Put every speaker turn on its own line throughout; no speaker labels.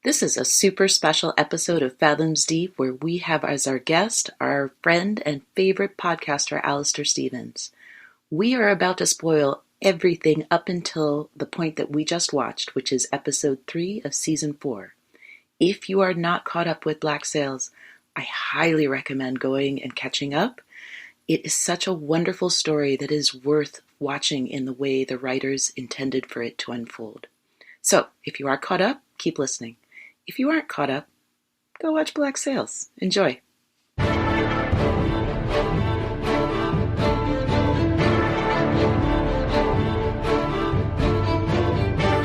This is a super special episode of Fathoms Deep where we have as our guest our friend and favorite podcaster, Alastair Stephens. We are about to spoil everything up until the point that we just watched, which is episode 3 of season 4. If you are not caught up with Black Sails, I highly recommend going and catching up. It is such a wonderful story that is worth watching in the way the writers intended for it to unfold. So, if you are caught up, keep listening. If you aren't caught up, go watch Black Sails. Enjoy.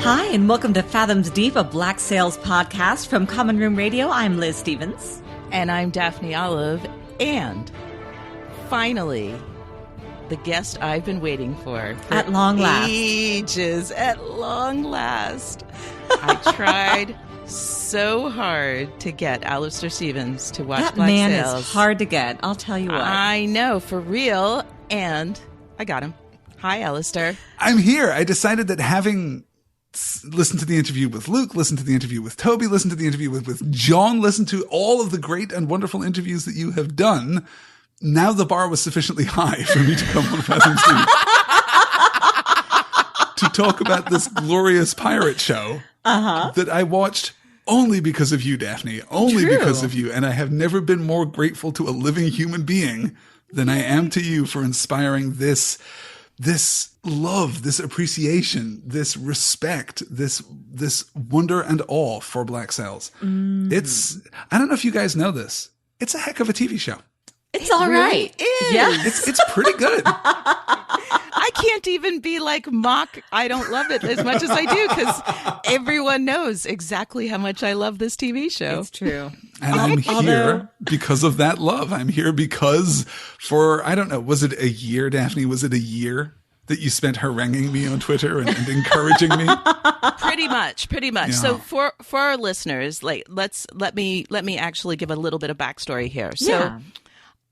Hi, and welcome to Fathoms Deep, a Black Sails podcast from Common Room Radio. I'm Liz Stephens.
And I'm Daphne Olive. And finally, the guest I've been waiting for
At long last.
Ages. At long last. I tried so hard to get Alastair Stephens to watch
That
Black
man
Sails.
is hard to get, I'll tell you what.
I know, for real. And I got him. Hi, Alastair.
I'm here. I decided that having listened to the interview with Luke, listened to the interview with Toby, listened to the interview with John, listened to all of the great and wonderful interviews that you have done, now the bar was sufficiently high for me to come on Fathoms Deep to talk about this glorious pirate show that I watched only because of you, Daphne, only because of you. And I have never been more grateful to a living human being than I am to you for inspiring this love, this appreciation, this respect, this wonder and awe for Black Sails. It's, I don't know if you guys know this, it's a heck of a TV show.
It's all right.
Is.
Yeah.
It's pretty good.
I can't even be like mock. I don't love it as much as I do because everyone knows exactly how much I love this TV show.
It's true.
And I'm here because of that love. I'm here because for, I don't know, was it a year, Daphne? Was it a year that you spent haranguing me on Twitter and encouraging me?
Pretty much.
Yeah.
So for our listeners, like let me actually give a little bit of backstory here. So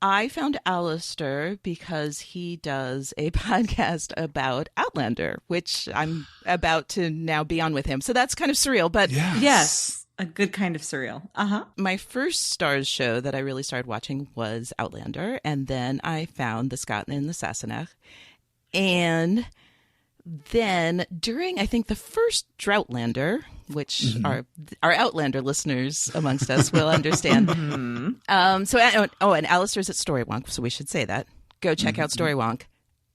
I found Alastair because he does a podcast about Outlander, which I'm about to now be on with him. So that's kind of surreal, but
Yes. A good kind of surreal.
my first Stars show that I really started watching was Outlander, and then I found the Scot and the Sassenach. And then during, I think, the first Droughtlander, which our Outlander listeners amongst us will understand. And Alastair's at Storywonk, so we should say that. Go check out Storywonk.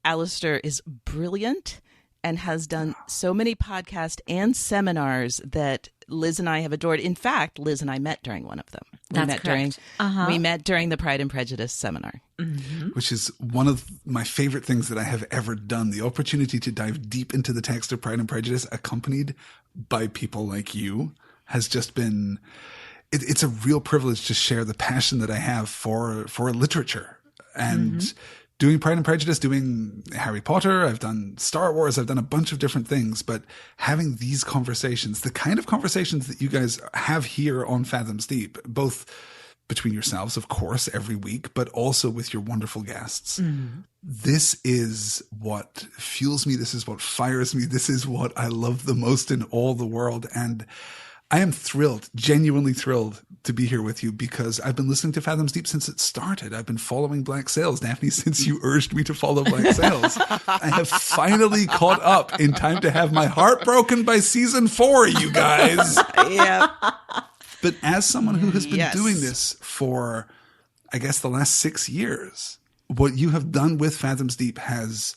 Alastair is brilliant and has done so many podcasts and seminars that Liz and I have adored. In fact, Liz and I met during one of them. We met during the Pride and Prejudice seminar.
Which is one of my favorite things that I have ever done. The opportunity to dive deep into the text of Pride and Prejudice, accompanied by people like you, has just been, it's a real privilege to share the passion that I have for literature. And doing Pride and Prejudice, doing Harry Potter, I've done Star Wars, I've done a bunch of different things, but having these conversations, the kind of conversations that you guys have here on Fathoms Deep, both between yourselves, of course, every week, but also with your wonderful guests. This is what fuels me. This is what fires me. This is what I love the most in all the world. And I am thrilled, genuinely thrilled to be here with you because I've been listening to Fathoms Deep since it started. I've been following Black Sails, Daphne, since you urged me to follow Black Sails. I have finally caught up in time to have my heart broken by season 4, you guys.
Yeah.
But as someone who has been doing this for, I guess, the last 6 years, what you have done with Fathoms Deep has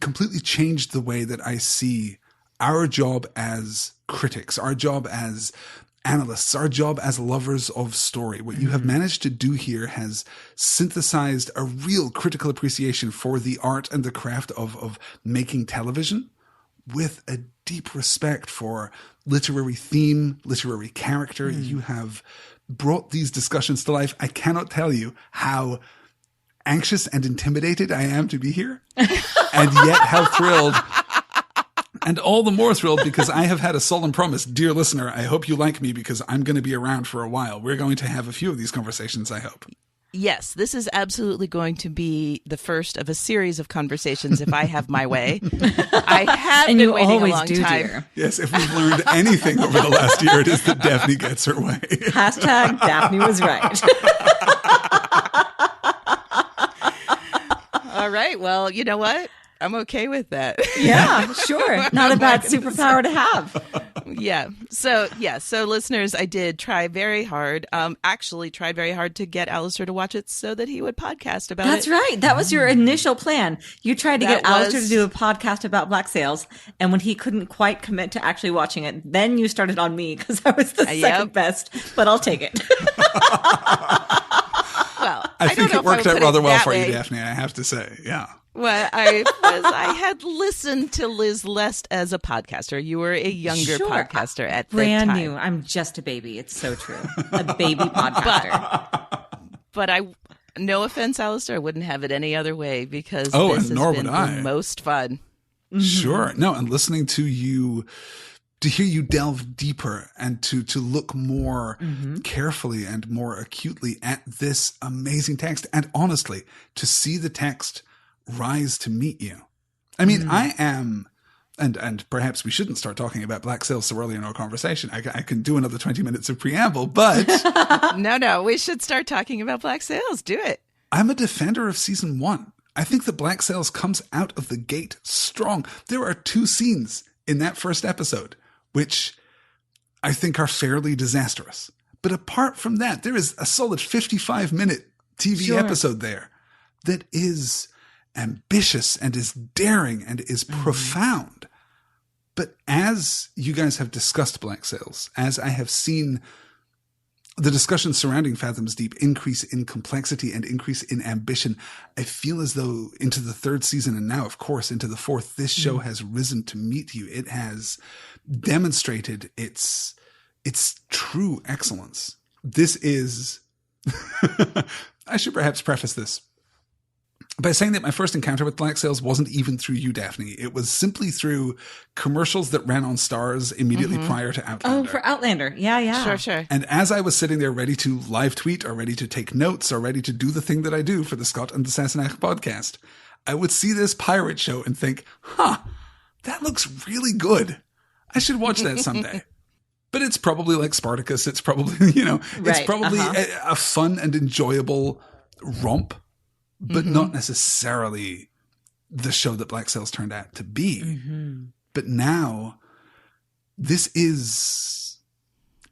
completely changed the way that I see our job as critics, our job as analysts, our job as lovers of story. What you have managed to do here has synthesized a real critical appreciation for the art and the craft of making television, with a deep respect for literary theme, literary character. You have brought these discussions to life. I cannot tell you how anxious and intimidated I am to be here, and yet how thrilled. And all the more thrilled because I have had a solemn promise. Dear listener, I hope you like me because I'm going to be around for a while. We're going to have a few of these conversations, I hope.
Yes, this is absolutely going to be the first of a series of conversations if I have my way. I have
and
been
you
waiting
always
a long
do,
time.
dear.
Yes, if we've learned anything over the last year, it is that Daphne gets her way.
Hashtag Daphne was right.
All right. Well, you know what? I'm okay with that.
Yeah, sure. Not a bad superpower to have.
So listeners, I did try very hard, actually tried very hard to get Alastair to watch it so that he would podcast about
That's
it.
right. That was your initial plan. You tried to get
That
Alastair to
was-
do a podcast about black sails, and when he couldn't quite commit to actually watching it, then you started on me because I was the second best, but I'll take it.
Well,
I
don't
think
know
it
if I
worked
would
out
put it
rather well
that
for
way.
you, Daphne, I have to say. Yeah.
Well, I had listened to Liz Lest as a podcaster. You were a younger
Sure.
podcaster at
Brand
the time.
new. I'm just a baby. It's so true. A baby podcaster.
But no offense, Alastair, I wouldn't have it any other way because
Oh,
this
and nor
has been
would I.
the most fun.
Sure. No, and listening to you, to hear you delve deeper and to look more carefully and more acutely at this amazing text, and honestly, to see the text rise to meet you. I mean, I am, and perhaps we shouldn't start talking about black sails so early in our conversation. I can do another 20 minutes of preamble, but
No, we should start talking about black sails. Do it.
I'm a defender of season 1. I think that Black Sails comes out of the gate strong. There are 2 scenes in that first episode which I think are fairly disastrous. But apart from that, there is a solid 55-minute TV episode there that is ambitious and is daring and is profound. But as you guys have discussed Black Sails, as I have seen the discussion surrounding Fathoms Deep increase in complexity and increase in ambition, I feel as though into the 3rd season and now, of course, into the 4th, this show has risen to meet you. It has demonstrated its true excellence. This is, I should perhaps preface this by saying that my first encounter with Black Sails wasn't even through you, Daphne. It was simply through commercials that ran on Stars immediately prior to Outlander.
Oh, for Outlander. Yeah.
Sure.
And as I was sitting there ready to live tweet or ready to take notes or ready to do the thing that I do for the Scott and the Sassenach podcast, I would see this pirate show and think, that looks really good. I should watch that someday. But it's probably like Spartacus. It's probably, it's probably a fun and enjoyable romp, but not necessarily the show that Black Sails turned out to be. But now, this is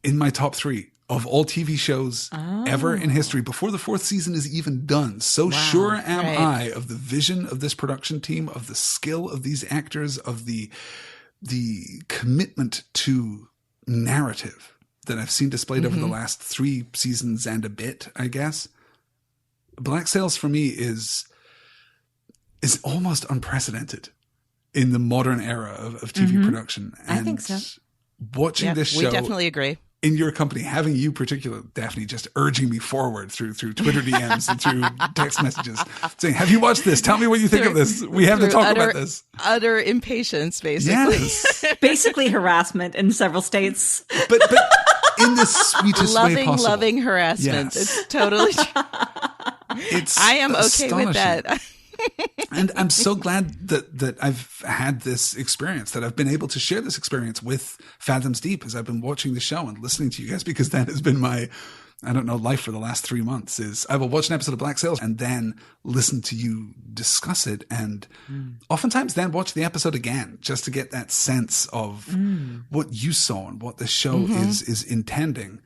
in my top 3 of all TV shows ever in history before the 4th season is even done. So sure am I of the vision of this production team, of the skill of these actors, of the commitment to narrative that I've seen displayed over the last 3 seasons and a bit, I guess. Black Sails for me is almost unprecedented in the modern era of TV production. And
I think so.
Watching this show,
we definitely agree.
in your company, having you particular, Daphne, just urging me forward through Twitter DMs and through text messages saying, have you watched this? Tell me what you think of this. We have to talk about this.
Utter impatience, basically.
Yes.
Basically harassment in several states.
But in the sweetest way possible.
Loving harassment.
Yes.
It's totally
It's
I am okay
astonishing.
with that.
And I'm so glad that I've had this experience, that I've been able to share this experience with Fathoms Deep as I've been watching the show and listening to you guys, because that has been my, life for the last 3 months. Is I will watch an episode of Black Sails and then listen to you discuss it, and oftentimes then watch the episode again just to get that sense of what you saw and what the show is intending.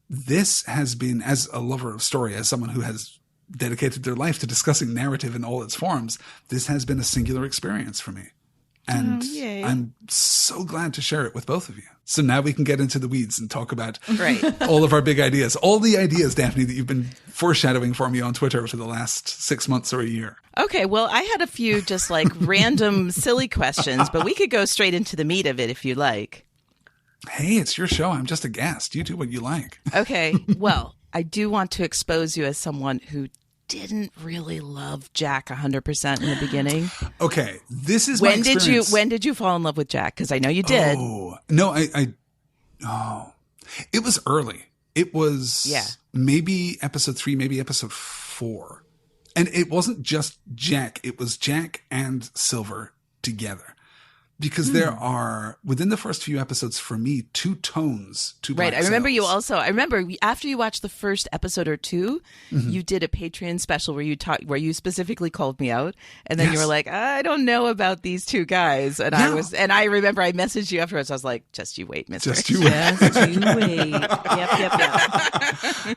This has been, as a lover of story, as someone who has dedicated their life to discussing narrative in all its forms, this has been a singular experience for me. And I'm so glad to share it with both of you. So now we can get into the weeds and talk about all of our big ideas. All the ideas, Daphne, that you've been foreshadowing for me on Twitter for the last 6 months or a year.
Okay, well, I had a few just like random silly questions, but we could go straight into the meat of it if you like.
Hey, it's your show. I'm just a guest. You do what you like.
Okay, well, I do want to expose you as someone who didn't really love Jack 100% in the beginning.
Okay, this is my experience.
When did you fall in love with Jack? Because I know you did.
Oh, no, it was early. It was maybe episode 3, maybe episode 4. And it wasn't just Jack. It was Jack and Silver together. Because there are, within the first few episodes, for me, 2 tones to Black
Right. I remember
Sails.
I remember after you watched the first episode or 2, you did a Patreon special where you specifically called me out. And then you were like, I don't know about these 2 guys. And I remember I messaged you afterwards. I was like, just you wait, mister.
Just you wait.
Just you wait. Yep.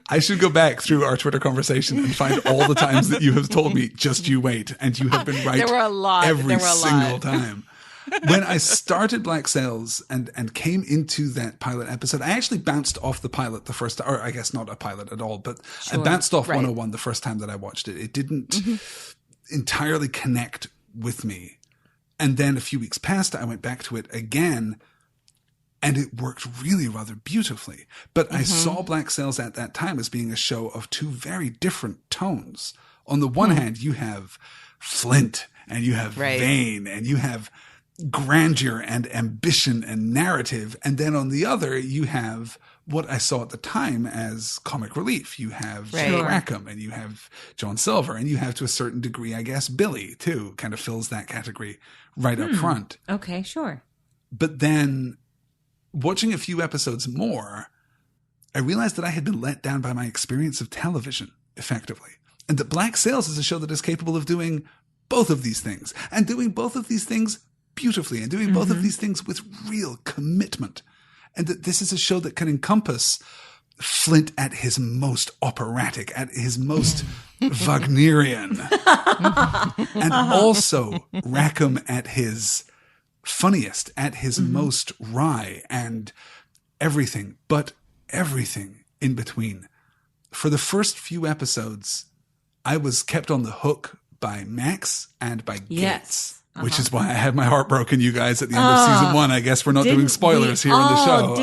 I should go back through our Twitter conversation and find all the times that you have told me, just you wait. And you have been right
There were a lot.
every single time. When I started Black Sails and came into that pilot episode, I actually bounced off the pilot the first time, or I guess not a pilot at all, but I bounced off 101 the first time that I watched it. It didn't entirely connect with me. And then a few weeks passed, I went back to it again, and it worked really rather beautifully. But I saw Black Sails at that time as being a show of 2 very different tones. On the one hand, you have Flint, and you have Vane, and you have grandeur and ambition and narrative. And then on the other, you have what I saw at the time as comic relief. You have Jay Rackham, and you have John Silver, and you have, to a certain degree, I guess, Billy too, kind of fills that category right up front.
Okay, sure.
But then watching a few episodes more, I realized that I had been let down by my experience of television, effectively. And that Black Sails is a show that is capable of doing both of these things, and doing both of these things beautifully, and doing both of these things with real commitment. And that this is a show that can encompass Flint at his most operatic, at his most Wagnerian, and also Rackham at his funniest, at his most wry, and everything, but everything in between. For the first few episodes, I was kept on the hook by Max and by Gates. Which is why I had my heart broken, you guys, at the end of season 1. I guess we're not doing spoilers here in the show.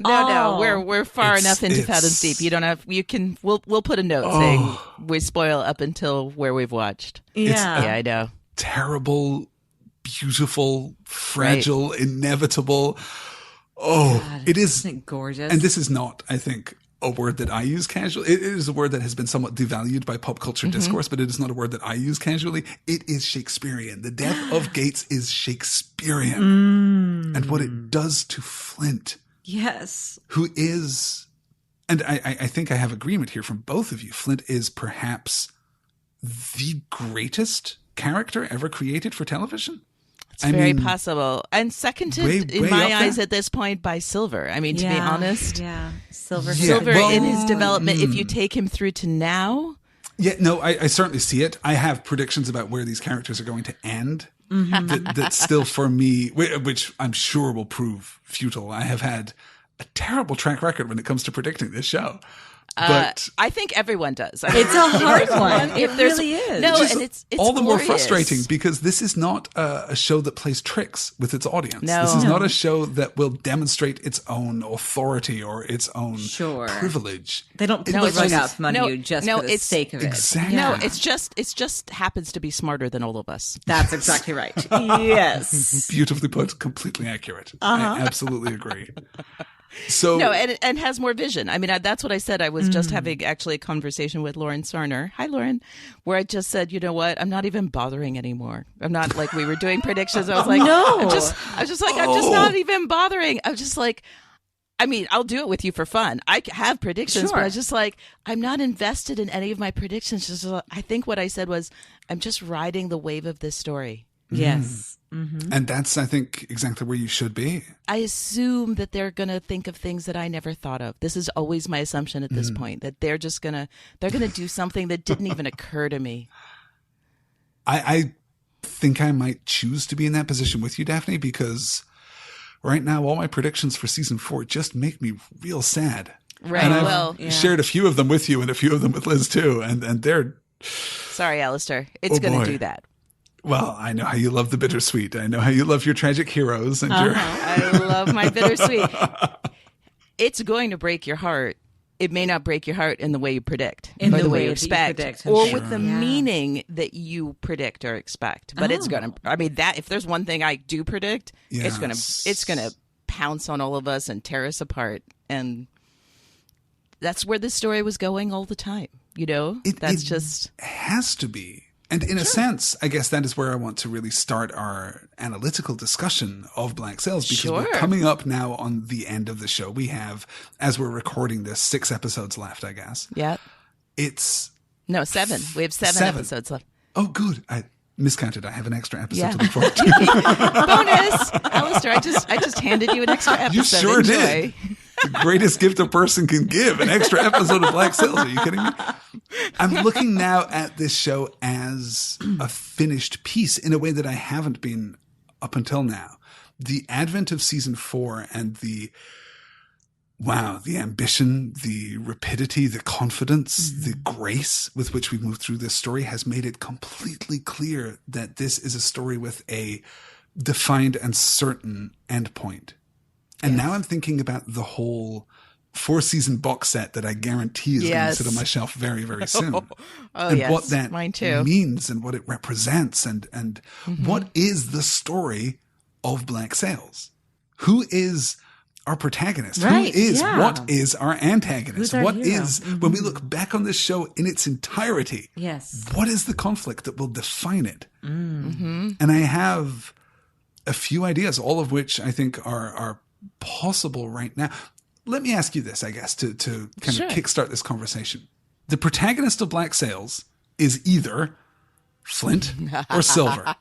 No, we're far enough into Fathoms Deep. You don't have. You can. We'll put a note saying we spoil up until where we've watched.
Yeah,
I know.
Terrible, beautiful, fragile, inevitable. God, it is.
Isn't it gorgeous?
And this is not, I think, a word that I use casually. It is a word that has been somewhat devalued by pop culture discourse, but it is not a word that I use casually. It is Shakespearean. The death of Gates is Shakespearean. And what it does to Flint.
Yes.
Who is, and I think I have agreement here from both of you. Flint is perhaps the greatest character ever created for television.
It's very possible. And seconded in my eyes at this point by Silver. I mean, to be honest.
Yeah. Silver
in his development, if you take him through to now.
Yeah, no, I certainly see it. I have predictions about where these characters are going to end. That still, for me, which I'm sure will prove futile. I have had a terrible track record when it comes to predicting this show. But
I think everyone does.
It's a hard one. It really is.
No, and it's
all the
glorious.
more frustrating because this is not a show that plays tricks with its audience.
No.
This is not a show that will demonstrate its own authority or its own privilege.
They don't rug out from under you just for the sake of it.
Exactly.
No, it's just happens to be smarter than all of us.
That's exactly right. Yes.
Beautifully put, completely accurate. I absolutely agree. So
no, and has more vision. I mean, that's what I said. I was just having actually a conversation with Lauren Sarner. Hi, Lauren, where I just said, you know what? I'm not even bothering anymore. I'm not like we were doing predictions. I was like,
no,
I'm just not even bothering. I'm just like, I mean, I'll do it with you for fun. I have predictions, but I was just like, I'm not invested in any of my predictions. Just, I think what I said was, I'm just riding the wave of this story.
Yes.
And that's, I think, exactly where you should be.
I assume that they're going to think of things that I never thought of. This is always my assumption at this point, that they're going to do something that didn't even occur to me.
I think I might choose to be in that position with you, Daphne, because right now all my predictions for season 4 just make me real sad.
Right.
And I've shared a few of them with you and a few of them with Liz too. And they're...
Sorry, Alistair. It's going to do that.
Well, I know how you love the bittersweet. I know how you love your tragic heroes. And
I love my bittersweet. It's going to break your heart. It may not break your heart in the way you predict, or the way you expect, or with the meaning that you predict or expect. But it's going to, I mean, that if there's one thing I do predict, it's going to pounce on all of us and tear us apart. And that's where the story was going all the time. You know,
It
just
has to be. And in a sense, I guess that is where I want to really start our analytical discussion of Black Sails, because we're coming up now on the end of the show. We have, as we're recording this, 6 episodes left, I guess.
Yeah. No, 7. We have 7 episodes left.
Oh, good. I miscounted. I have an extra episode to look forward to.
Bonus! Alastair, I just handed you an extra episode.
You sure did. The greatest gift a person can give, an extra episode of Black Sails. Are you kidding me? I'm looking now at this show as a finished piece in a way that I haven't been up until now. The advent of season 4 and the ambition, the rapidity, the confidence, the grace with which we move through this story has made it completely clear that this is a story with a defined and certain endpoint. And now I'm thinking about the whole 4-season box set that I guarantee is going to sit on my shelf very, very soon. What that means and what it represents and what is the story of Black Sails? Who is our protagonist?
Right,
what is our antagonist?
Who's our hero?
When we look back on this show in its entirety,
yes,
what is the conflict that will define it? And I have a few ideas, all of which I think are possible right now. Let me ask you this, I guess, to kind of kickstart this conversation. The protagonist of Black Sails is either Flint or Silver.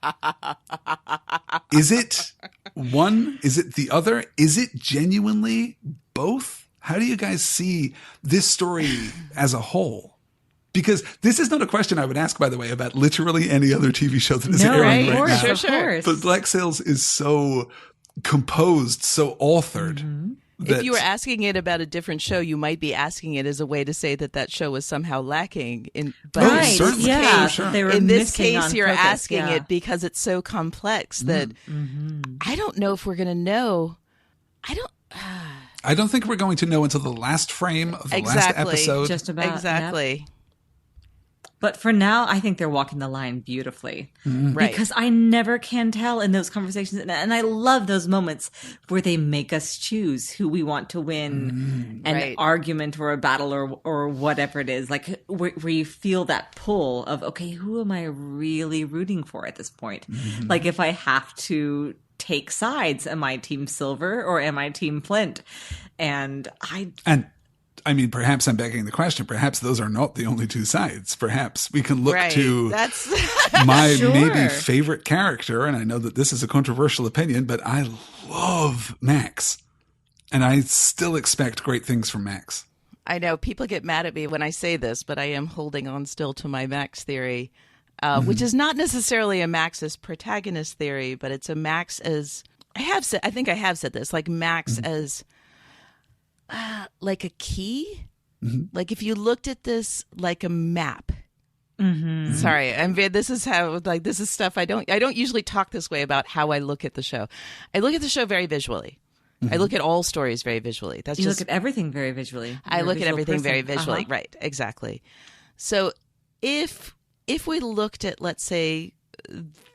Is it one? Is it the other? Is it genuinely both? How do you guys see this story as a whole? Because this is not a question I would ask, by the way, about literally any other TV show that is airing right now.
Of course.
But Black Sails is so composed, so authored.
If you were asking it about a different show, you might be asking it as a way to say that show was somehow lacking. In this case, you're asking it because it's so complex that I don't know if we're going to know.
I don't think we're going to know until the last frame of the last episode.
Just about.
Exactly.
Yep. But for now, I think they're walking the line beautifully.
Right.
Because I never can tell in those conversations. And I love those moments where they make us choose who we want to win an argument or a battle or whatever it is. Like where you feel that pull of, okay, who am I really rooting for at this point? Like if I have to take sides, am I Team Silver or am I Team Flint? And
I mean, perhaps I'm begging the question. Perhaps those are not the only two sides. Perhaps we can look to my maybe favorite character. And I know that this is a controversial opinion, but I love Max. And I still expect great things from Max.
I know people get mad at me when I say this, but I am holding on still to my Max theory, which is not necessarily a Max as protagonist theory, but it's a Max as I think I have said this, like Max as like a key. Like if you looked at this like a map. Sorry, this is stuff I don't usually talk this way about how I look at the show. I look at the show very visually. I look at all stories very visually.
You look at everything very visually.
I look at everything very visually. Right, exactly. So if we looked at, let's say,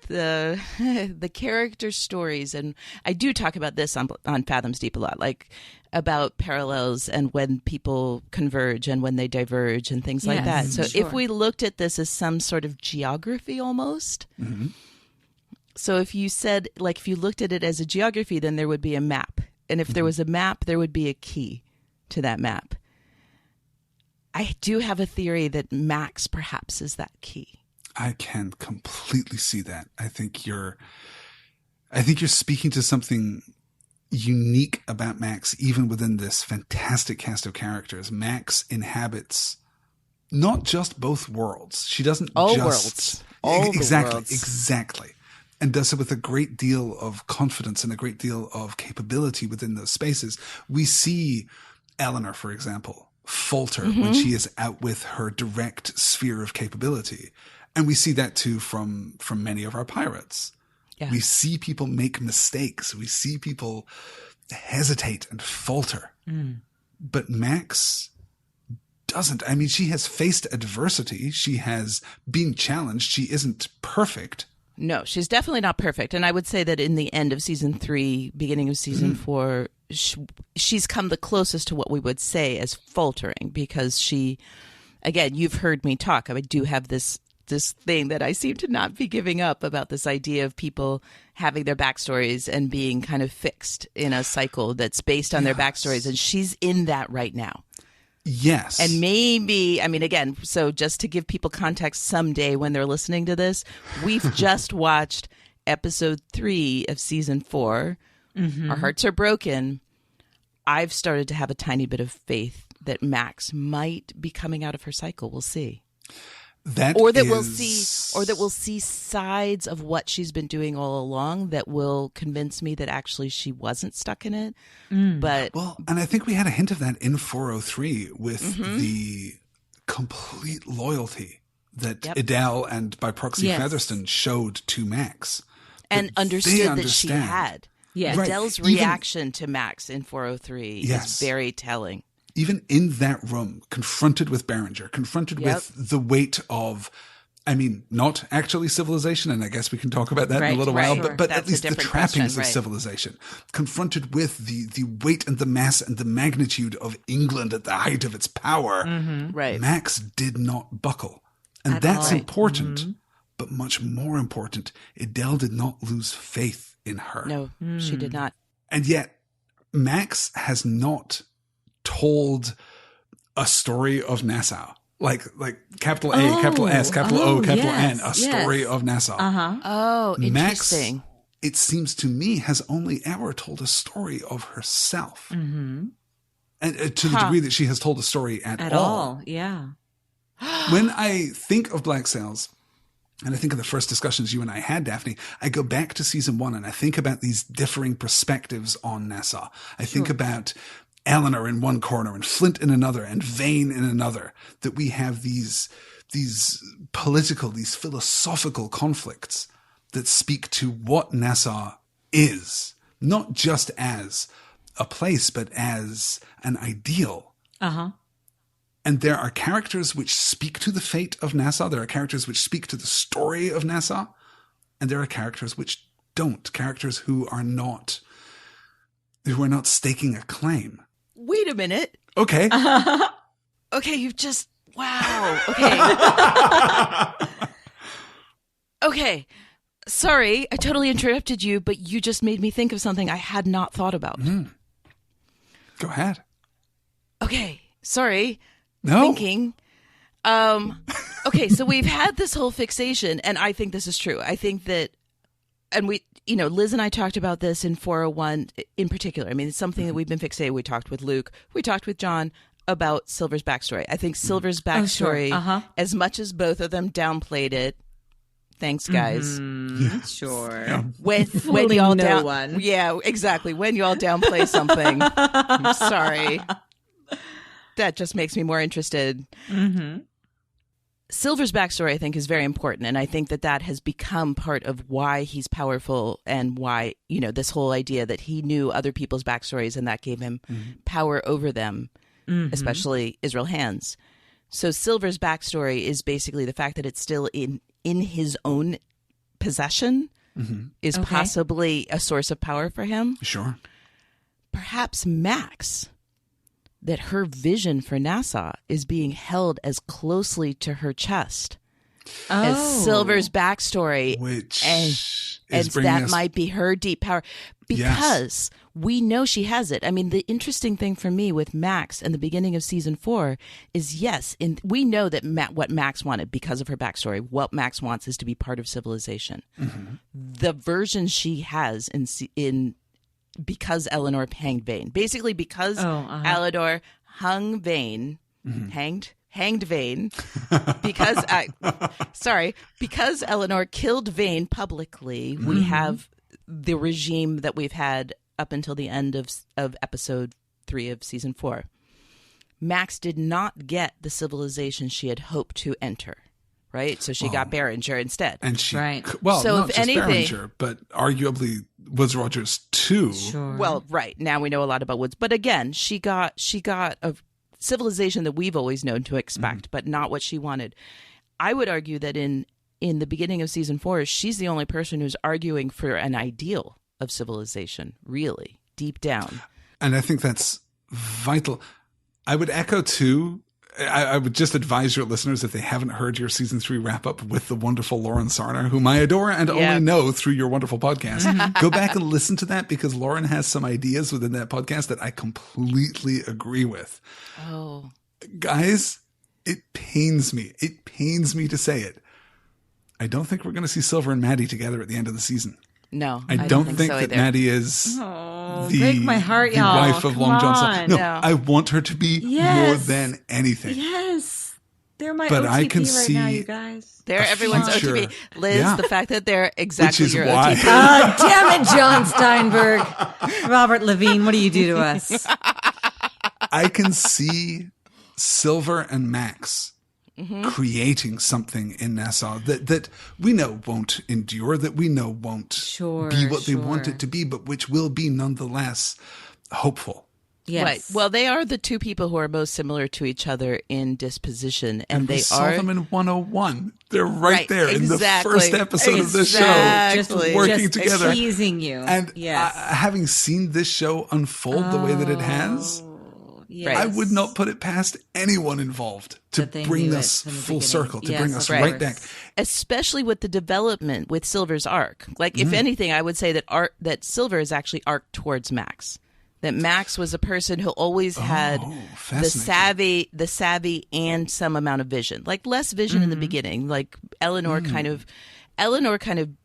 the character stories, and I do talk about this on Fathoms Deep a lot, like about parallels and when people converge and when they diverge and things like that. So if we looked at this as some sort of geography almost, so if you said, like, if you looked at it as a geography, then there would be a map. And if there was a map, there would be a key to that map. I do have a theory that Max perhaps is that key.
I can completely see that. I think you're speaking to something unique about Max, even within this fantastic cast of characters. Max inhabits not just both worlds. She doesn't
worlds.
Exactly. And does it with a great deal of confidence and a great deal of capability within those spaces. We see Eleanor, for example, falter when she is out with her direct sphere of capability. And we see that too from many of our pirates. Yeah. We see people make mistakes. We see people hesitate and falter. But Max doesn't. I mean, she has faced adversity. She has been challenged. She isn't perfect.
No, she's definitely not perfect. And I would say that in the end of season 3, beginning of season 4, she's come the closest to what we would say as faltering, because she, again, you've heard me talk. I do have this thing that I seem to not be giving up about this idea of people having their backstories and being kind of fixed in a cycle that's based on their backstories. And she's in that right now.
Yes.
And maybe, I mean, again, so just to give people context, someday when they're listening to this, we've just watched episode 3 of season 4. Our hearts are broken. I've started to have a tiny bit of faith that Max might be coming out of her cycle. We'll see. Or that we'll see sides of what she's been doing all along that will convince me that actually she wasn't stuck in it. But
and I think we had a hint of that in 403 with the complete loyalty that Adele and by proxy Featherston showed to Max.
And understood that she had.
Yeah.
Right.
Adele's reaction to Max in 403 is very telling.
Even in that room, confronted with Berenger, confronted with the weight of, I mean, not actually civilization, and I guess we can talk about that in a little while, but at least the trappings of civilization, confronted with the weight and the mass and the magnitude of England at the height of its power, Max did not buckle. And that's important, but much more important, Adele did not lose faith in her.
No, she did not.
And yet, Max has not told a story of Nassau, like capital A, capital S, capital O, capital N, a story of Nassau.
Oh, interesting.
Max, it seems to me, has only ever told a story of herself, and to the degree that she has told a story at all.
Yeah.
When I think of Black Sails, and I think of the first discussions you and I had, Daphne, I go back to season 1 and I think about these differing perspectives on Nassau. I think about Eleanor in one corner and Flint in another and Vane in another, that we have these political, these philosophical conflicts that speak to what Nassau is, not just as a place, but as an ideal. And there are characters which speak to the fate of Nassau. There are characters which speak to the story of Nassau. And there are characters which don't, characters who are not staking a claim.
Wait a minute.
Okay.
Okay, you've just, wow. Okay. Okay. Sorry, I totally interrupted you, but you just made me think of something I had not thought about.
Go ahead.
Okay, sorry.
No.
Thinking. Okay, so we've had this whole fixation, and I think this is true. I think that, and we, Liz and I talked about this in 401 in particular. I mean, it's something that we've been fixated. We talked with Luke. We talked with John about Silver's backstory. I think Silver's backstory, as much as both of them downplayed it, thanks, guys.
Sure.
Yeah.
When y'all yeah, exactly. When y'all downplay something, I'm sorry. That just makes me more interested. Silver's backstory, I think, is very important. And I think that has become part of why he's powerful and why, this whole idea that he knew other people's backstories and that gave him power over them, especially Israel Hands. So Silver's backstory is basically the fact that it's still in his own possession is possibly a source of power for him.
Sure.
Perhaps Max, that her vision for Nassau is being held as closely to her chest as Silver's backstory,
which
and that might be her deep power, because we know she has it. I mean, the interesting thing for me with Max and the beginning of season 4 is we know that what Max wanted because of her backstory. What Max wants is to be part of civilization. The version she has in because Eleanor hanged Vane. Basically, because Eleanor hung Vane, hanged Vane, because because Eleanor killed Vane publicly, we have the regime that we've had up until the end of episode 3 of season 4. Max did not get the civilization she had hoped to enter. Right, so she got Berenger instead,
and she
so
not
if
just
anything,
Berenger, but arguably Woodes Rogers too.
Sure.
Well, right now we know a lot about Woodes, but again, she got a civilization that we've always known to expect, but not what she wanted. I would argue that in in the beginning of season 4, she's the only person who's arguing for an ideal of civilization, really, deep down.
And I think that's vital. I would echo too. I would just advise your listeners, if they haven't heard your season 3 wrap up with the wonderful Lauren Sarner, whom I adore and only know through your wonderful podcast, go back and listen to that, because Lauren has some ideas within that podcast that I completely agree with.
Oh,
guys, it pains me. It pains me to say it. I don't think we're going to see Silver and Maddie together at the end of the season.
No,
I don't think
so
that
either.
Maddie is
break my heart,
the
y'all.
wife of
Come
Long John
on.
Silver. No,
No.
I want her to be more than anything.
Yes. They're my
But
OTP
I can
right
see
now, you guys.
They're everyone's
future.
OTP. Liz,
Yeah.
the fact that they're exactly
Which is
your
why.
OTP.
Damn it, John Steinberg. Robert Levine, what do you do to us?
I can see Silver and Max creating something in Nassau that we know won't endure, that we know won't be what they want it to be, but which will be nonetheless hopeful.
Yes.
Right. Well, they are the two people who are most similar to each other in disposition, and
we
they
saw
are
them in 101. They're right,
Right,
there in the
exactly.
first episode of this show,
Exactly.
working
just
together.
teasing you.
And
yes.
having seen this show unfold the way that it has,
Yes.
I would not put it past anyone involved to
That they
bring
knew
this
it from the
full
beginning.
circle, to
Yes,
bring us
of
right
course.
back.
especially with the development with Silver's arc. Like, if anything, I would say that Silver is actually arced towards Max. That Max was a person who always had the savvy and some amount of vision. Like, less vision in the beginning. Like, Eleanor kind of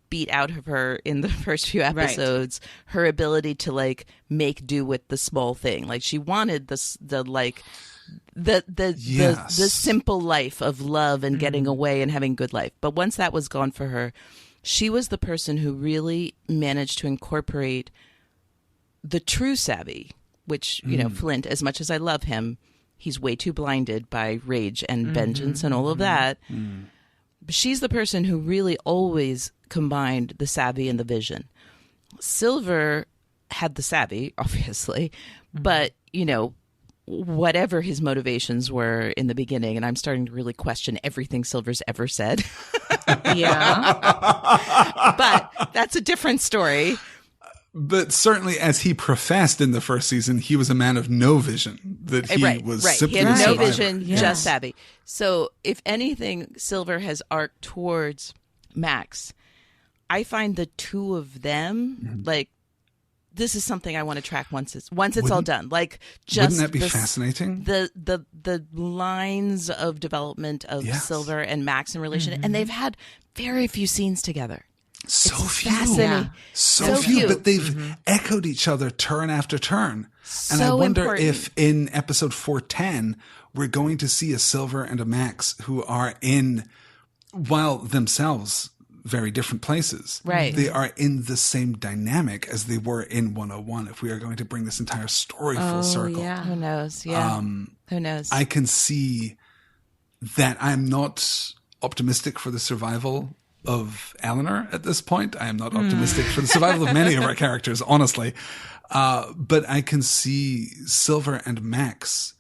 beat out of her in the first few episodes her ability to like make do with the small thing. Like, she wanted the simple life of love and getting away and having good life. But once that was gone for her, she was the person who really managed to incorporate the true savvy, which, you know, Flint, as much as I love him, he's way too blinded by rage and vengeance and all of that. But she's the person who really always combined the savvy and the vision. Silver had the savvy, obviously, but, you know, whatever his motivations were in the beginning, and I'm starting to really question everything Silver's ever said.
Yeah.
But that's a different story.
But certainly, as he professed in the first season, he was a man of no vision, that he was simply
He had
a
no
survivor.
vision, just savvy. So if anything, Silver has arced towards Max. I find the two of them, like, this is something I want to track once it's all done. Like, just
wouldn't that be fascinating?
The lines of development of Silver and Max in relation, and they've had very few scenes together.
So few.
Fascinating.
So few, but they've echoed each other turn after turn. And I wonder if in episode 410, we're going to see a Silver and a Max who are in, while themselves very different places.
Right.
They are in the same dynamic as they were in 101, if we are going to bring this entire story full circle.
Yeah.
Who knows? Yeah. Who knows?
I can see that I'm not optimistic for the survival of Eleanor at this point. I am not optimistic for the survival of many of our characters, honestly. But I can see Silver and Max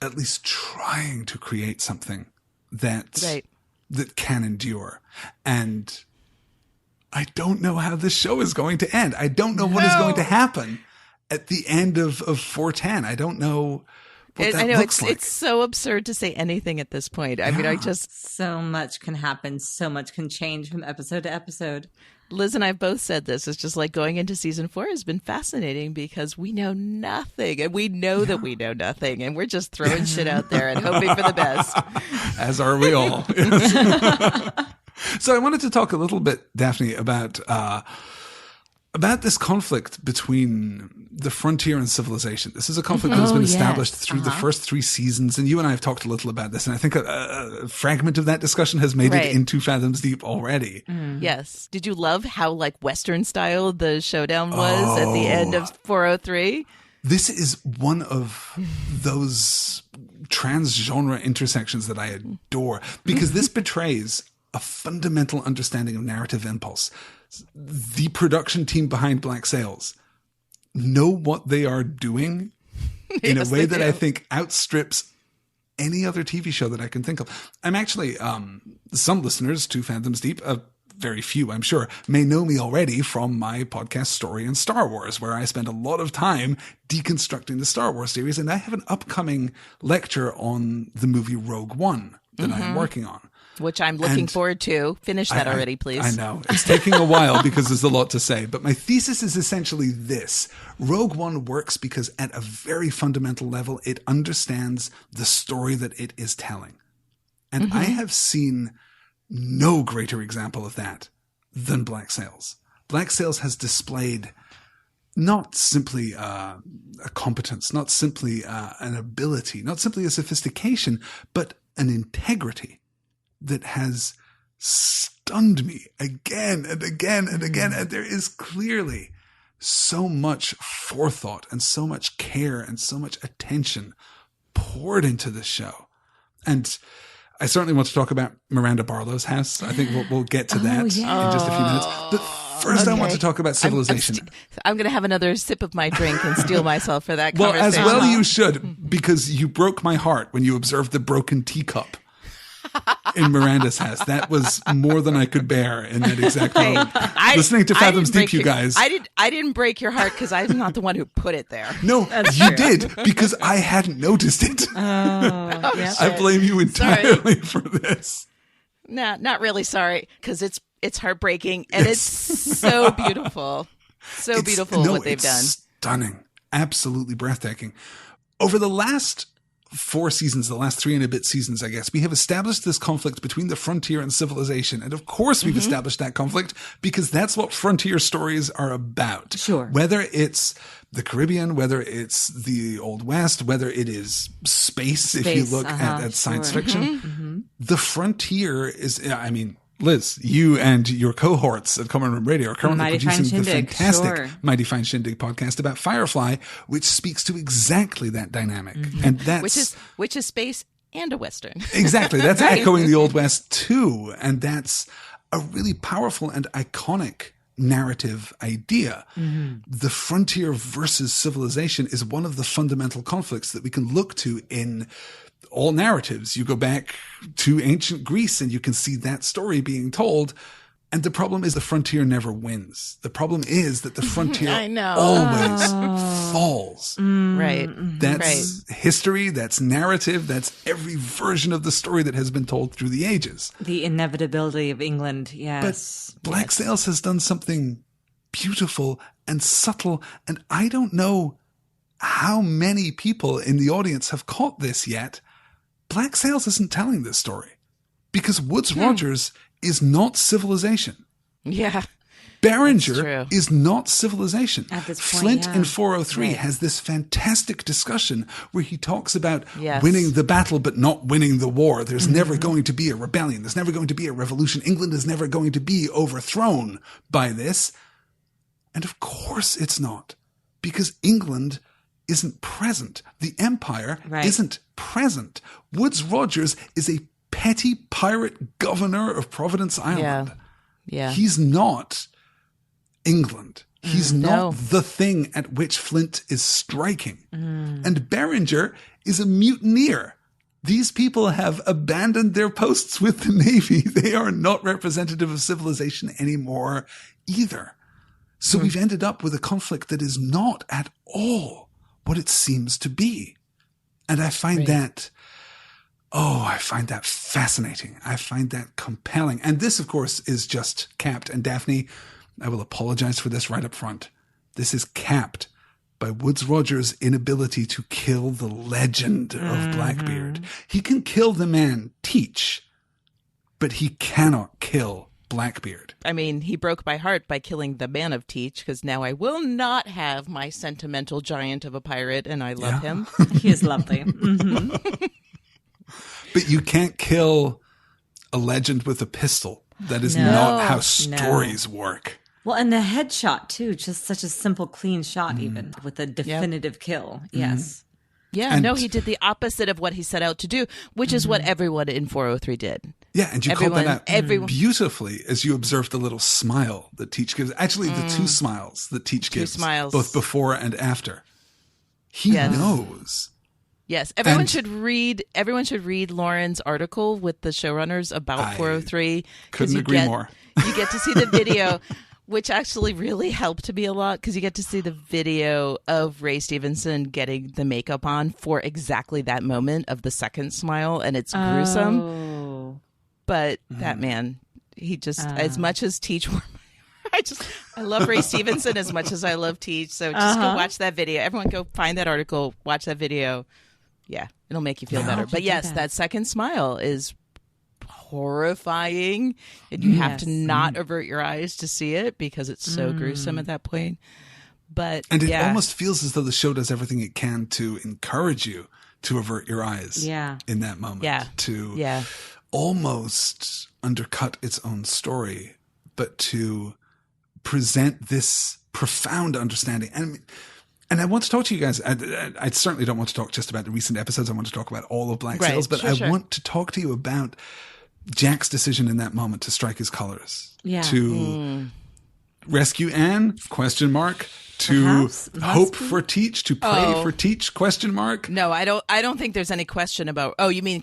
at least trying to create something that can endure. And I don't know how this show is going to end. I don't know what is going to happen at the end of 410. I don't know what that looks like.
It's so absurd to say anything at this point. I mean,
So much can happen. So much can change from episode to episode.
Liz and I both said this. It's just like going into season 4 has been fascinating because we know nothing, and we know that we know nothing, and we're just throwing shit out there and hoping for the best.
As are we all. So I wanted to talk a little bit, Daphne, about this conflict between the frontier and civilization. This is a conflict that has been established through the first 3 seasons, and you and I have talked a little about this, and I think a fragment of that discussion has made it into Fathoms Deep already.
Yes. Did you love how, like, Western style the showdown was at the end of 403?
This is one of those trans-genre intersections that I adore, because this betrays a fundamental understanding of narrative impulse. The production team behind Black Sails know what they are doing in a way that I think outstrips any other TV show that I can think of. I'm actually, some listeners to Fathoms Deep, very few, I'm sure, may know me already from my podcast Story in Star Wars, where I spend a lot of time deconstructing the Star Wars series. And I have an upcoming lecture on the movie Rogue One that I am working on.
Which I'm looking forward to. Finish that already, please.
I know. It's taking a while because there's a lot to say. But my thesis is essentially this. Rogue One works because at a very fundamental level, it understands the story that it is telling. And I have seen no greater example of that than Black Sails. Black Sails has displayed not simply a competence, not simply an ability, not simply a sophistication, but an integrity that has stunned me again and again and again. And there is clearly so much forethought and so much care and so much attention poured into this show. And I certainly want to talk about Miranda Barlow's house. I think we'll get to that in just a few minutes. But first, I want to talk about civilization.
I'm going to have another sip of my drink and steel myself for that
well,
conversation.
As well you should, because you broke my heart when you observed the broken teacup in Miranda's house. That was more than I could bear in that exact moment. Listening to Fathoms Deep, you guys.
I didn't break your heart because I'm not the one who put it there.
No, you did, because I hadn't noticed it.
Yeah.
I blame you entirely for this.
No, not really sorry, because it's heartbreaking and it's so beautiful. So beautiful what they've done.
Stunning. Absolutely breathtaking. Over the last 4 seasons, the last 3 and a bit seasons, I guess, we have established this conflict between the frontier and civilization. And of course we've established that conflict because that's what frontier stories are about.
Sure.
Whether it's the Caribbean, whether it's the Old West, whether it is space if you look at science fiction, the frontier is, I mean, Liz, you and your cohorts at Common Room Radio are currently producing the fantastic Mighty Fine Shindig podcast about Firefly, which speaks to exactly that dynamic. And that's
which is space and a Western.
Exactly. That's echoing the Old West too. And that's a really powerful and iconic narrative idea. The frontier versus civilization is one of the fundamental conflicts that we can look to in all narratives. You go back to ancient Greece and you can see that story being told. And the problem is the frontier never wins. The problem is that the frontier always falls.
Right.
That's history. That's narrative. That's every version of the story that has been told through the ages.
The inevitability of England. Yes.
But Black Sails has done something beautiful and subtle. And I don't know how many people in the audience have caught this yet. Black Sails isn't telling this story because Woodes Rogers is not civilization.
Yeah.
Beringer is not civilization.
At this point,
Flint in 403 has this fantastic discussion where he talks about
Yes.
winning the battle but not winning the war. There's never going to be a rebellion. There's never going to be a revolution. England is never going to be overthrown by this. And of course it's not, because England isn't present. The Empire isn't present. Woodes Rogers is a petty pirate governor of Providence Island.
Yeah.
He's not England. He's not the thing at which Flint is striking. And Beringer is a mutineer. These people have abandoned their posts with the Navy. They are not representative of civilization anymore either. So we've ended up with a conflict that is not at all what it seems to be. And I find that, I find that fascinating. I find that compelling. And this, of course, is just capped. And Daphne, I will apologize for this right up front. This is capped by Woodes Rogers' inability to kill the legend of Blackbeard. He can kill the man Teach, but he cannot kill Blackbeard.
I mean, he broke my heart by killing the man of Teach, because now I will not have my sentimental giant of a pirate, and I love him.
He is lovely.
But you can't kill a legend with a pistol. That is not how stories work.
Well, and the headshot, too. Just such a simple, clean shot, even, with a definitive kill. Yes.
Yeah, and he did the opposite of what he set out to do, which is what everyone in 403 did.
Yeah, and you called that out beautifully as you observed the little smile that Teach gives. Actually, the two smiles that Teach gives, both before and after. He knows.
Yes, everyone should read Lauren's article with the showrunners about 403.
Couldn't agree more.
You get to see the video, which actually really helped me a lot, because you get to see the video of Ray Stevenson getting the makeup on for exactly that moment of the second smile, and it's gruesome. But that man, he just, as much as Teach I love Ray Stevenson as much as I love Teach. So just go watch that video. Everyone go find that article, watch that video. Yeah, it'll make you feel better. But yes, that second smile is horrifying, and you have to not avert your eyes to see it because it's so gruesome at that point. But
it almost feels as though the show does everything it can to encourage you to avert your eyes in that moment. To almost undercut its own story, but to present this profound understanding. And I want to talk to you guys. I certainly don't want to talk just about the recent episodes. I want to talk about all of Black Sails, but I want to talk to you about Jack's decision in that moment to strike his colors, to rescue Anne, ? To hope for Teach, to pray for Teach, ?
No, I don't think there's any question about, you mean ?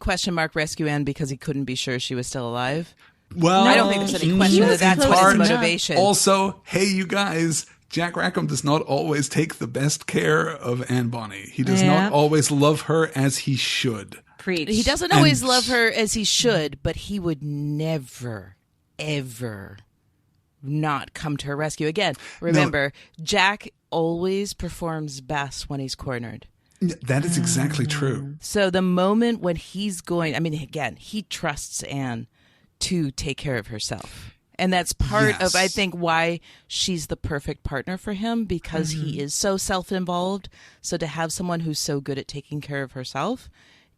Rescue Anne because he couldn't be sure she was still alive?
Well,
I don't think there's any question that that's what his motivation.
Also, hey, you guys, Jack Rackham does not always take the best care of Anne Bonny. He does not always love her as he should.
Preach.
He doesn't always love her as he should, but he would never, ever not come to her rescue. Again, remember, Jack always performs best when he's cornered.
That is exactly true.
So the moment when he's going, again, he trusts Anne to take care of herself. And that's part of, I think, why she's the perfect partner for him, because he is so self-involved. So to have someone who's so good at taking care of herself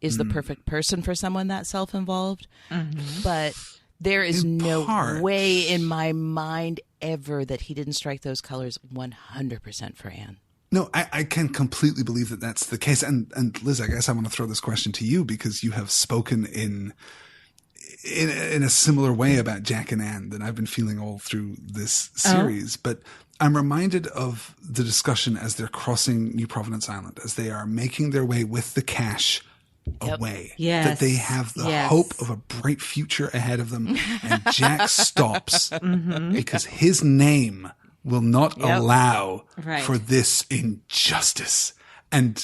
is the perfect person for someone that's self-involved. But there is no way in my mind ever that he didn't strike those colors 100% for Anne.
No, I can completely believe that that's the case. And Liz, I guess I want to throw this question to you, because you have spoken in a similar way about Jack and Anne that I've been feeling all through this series. But I'm reminded of the discussion as they're crossing New Providence Island, as they are making their way with the cash away. That they have the hope of a bright future ahead of them. And Jack stops because his name will not allow for this injustice. And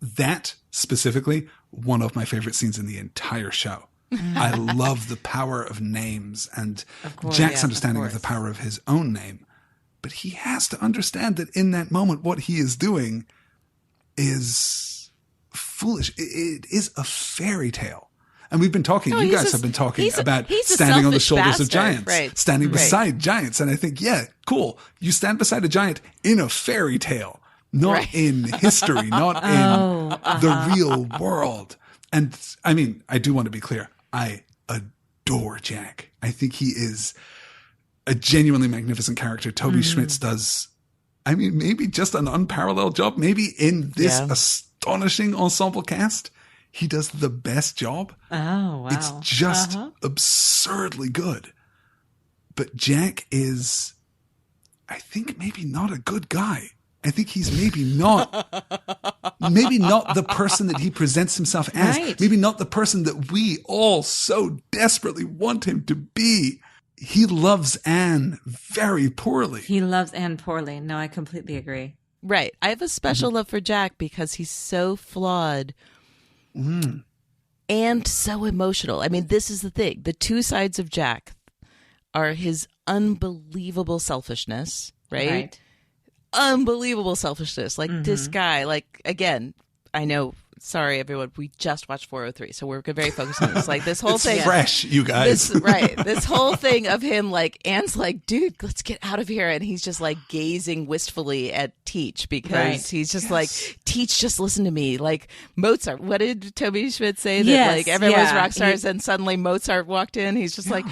that specifically, one of my favorite scenes in the entire show. I love the power of names and Jack's understanding of the power of his own name. But he has to understand that in that moment, what he is doing is foolish. It is a fairy tale. And we've been talking, you guys have been talking about standing on the shoulders of giants, standing beside giants. And I think, cool. You stand beside a giant in a fairy tale, not in history, not in the real world. And I do want to be clear. I adore Jack. I think he is a genuinely magnificent character. Toby Schmitz does, maybe just an unparalleled job. Maybe in this astonishing ensemble cast, he does the best job.
Oh, wow.
It's just absurdly good. But Jack is, I think, maybe not a good guy. I think he's maybe not the person that he presents himself as.
Right.
Maybe not the person that we all so desperately want him to be. He loves Anne very poorly.
He loves Anne poorly. No, I completely agree.
Right. I have a special love for Jack because he's so flawed and so emotional. This is the thing. The two sides of Jack are his unbelievable selfishness, right? Unbelievable selfishness. Like this guy, again, I know, sorry everyone, we just watched 403, so we're very focused on this. Like this whole thing.
Fresh, you guys.
This whole thing of him, Anne's like, dude, let's get out of here. And he's just gazing wistfully at Teach because he's just Teach, just listen to me. Like Mozart. What did Toby Schmidt say? That everyone was rock stars and suddenly Mozart walked in. He's just like,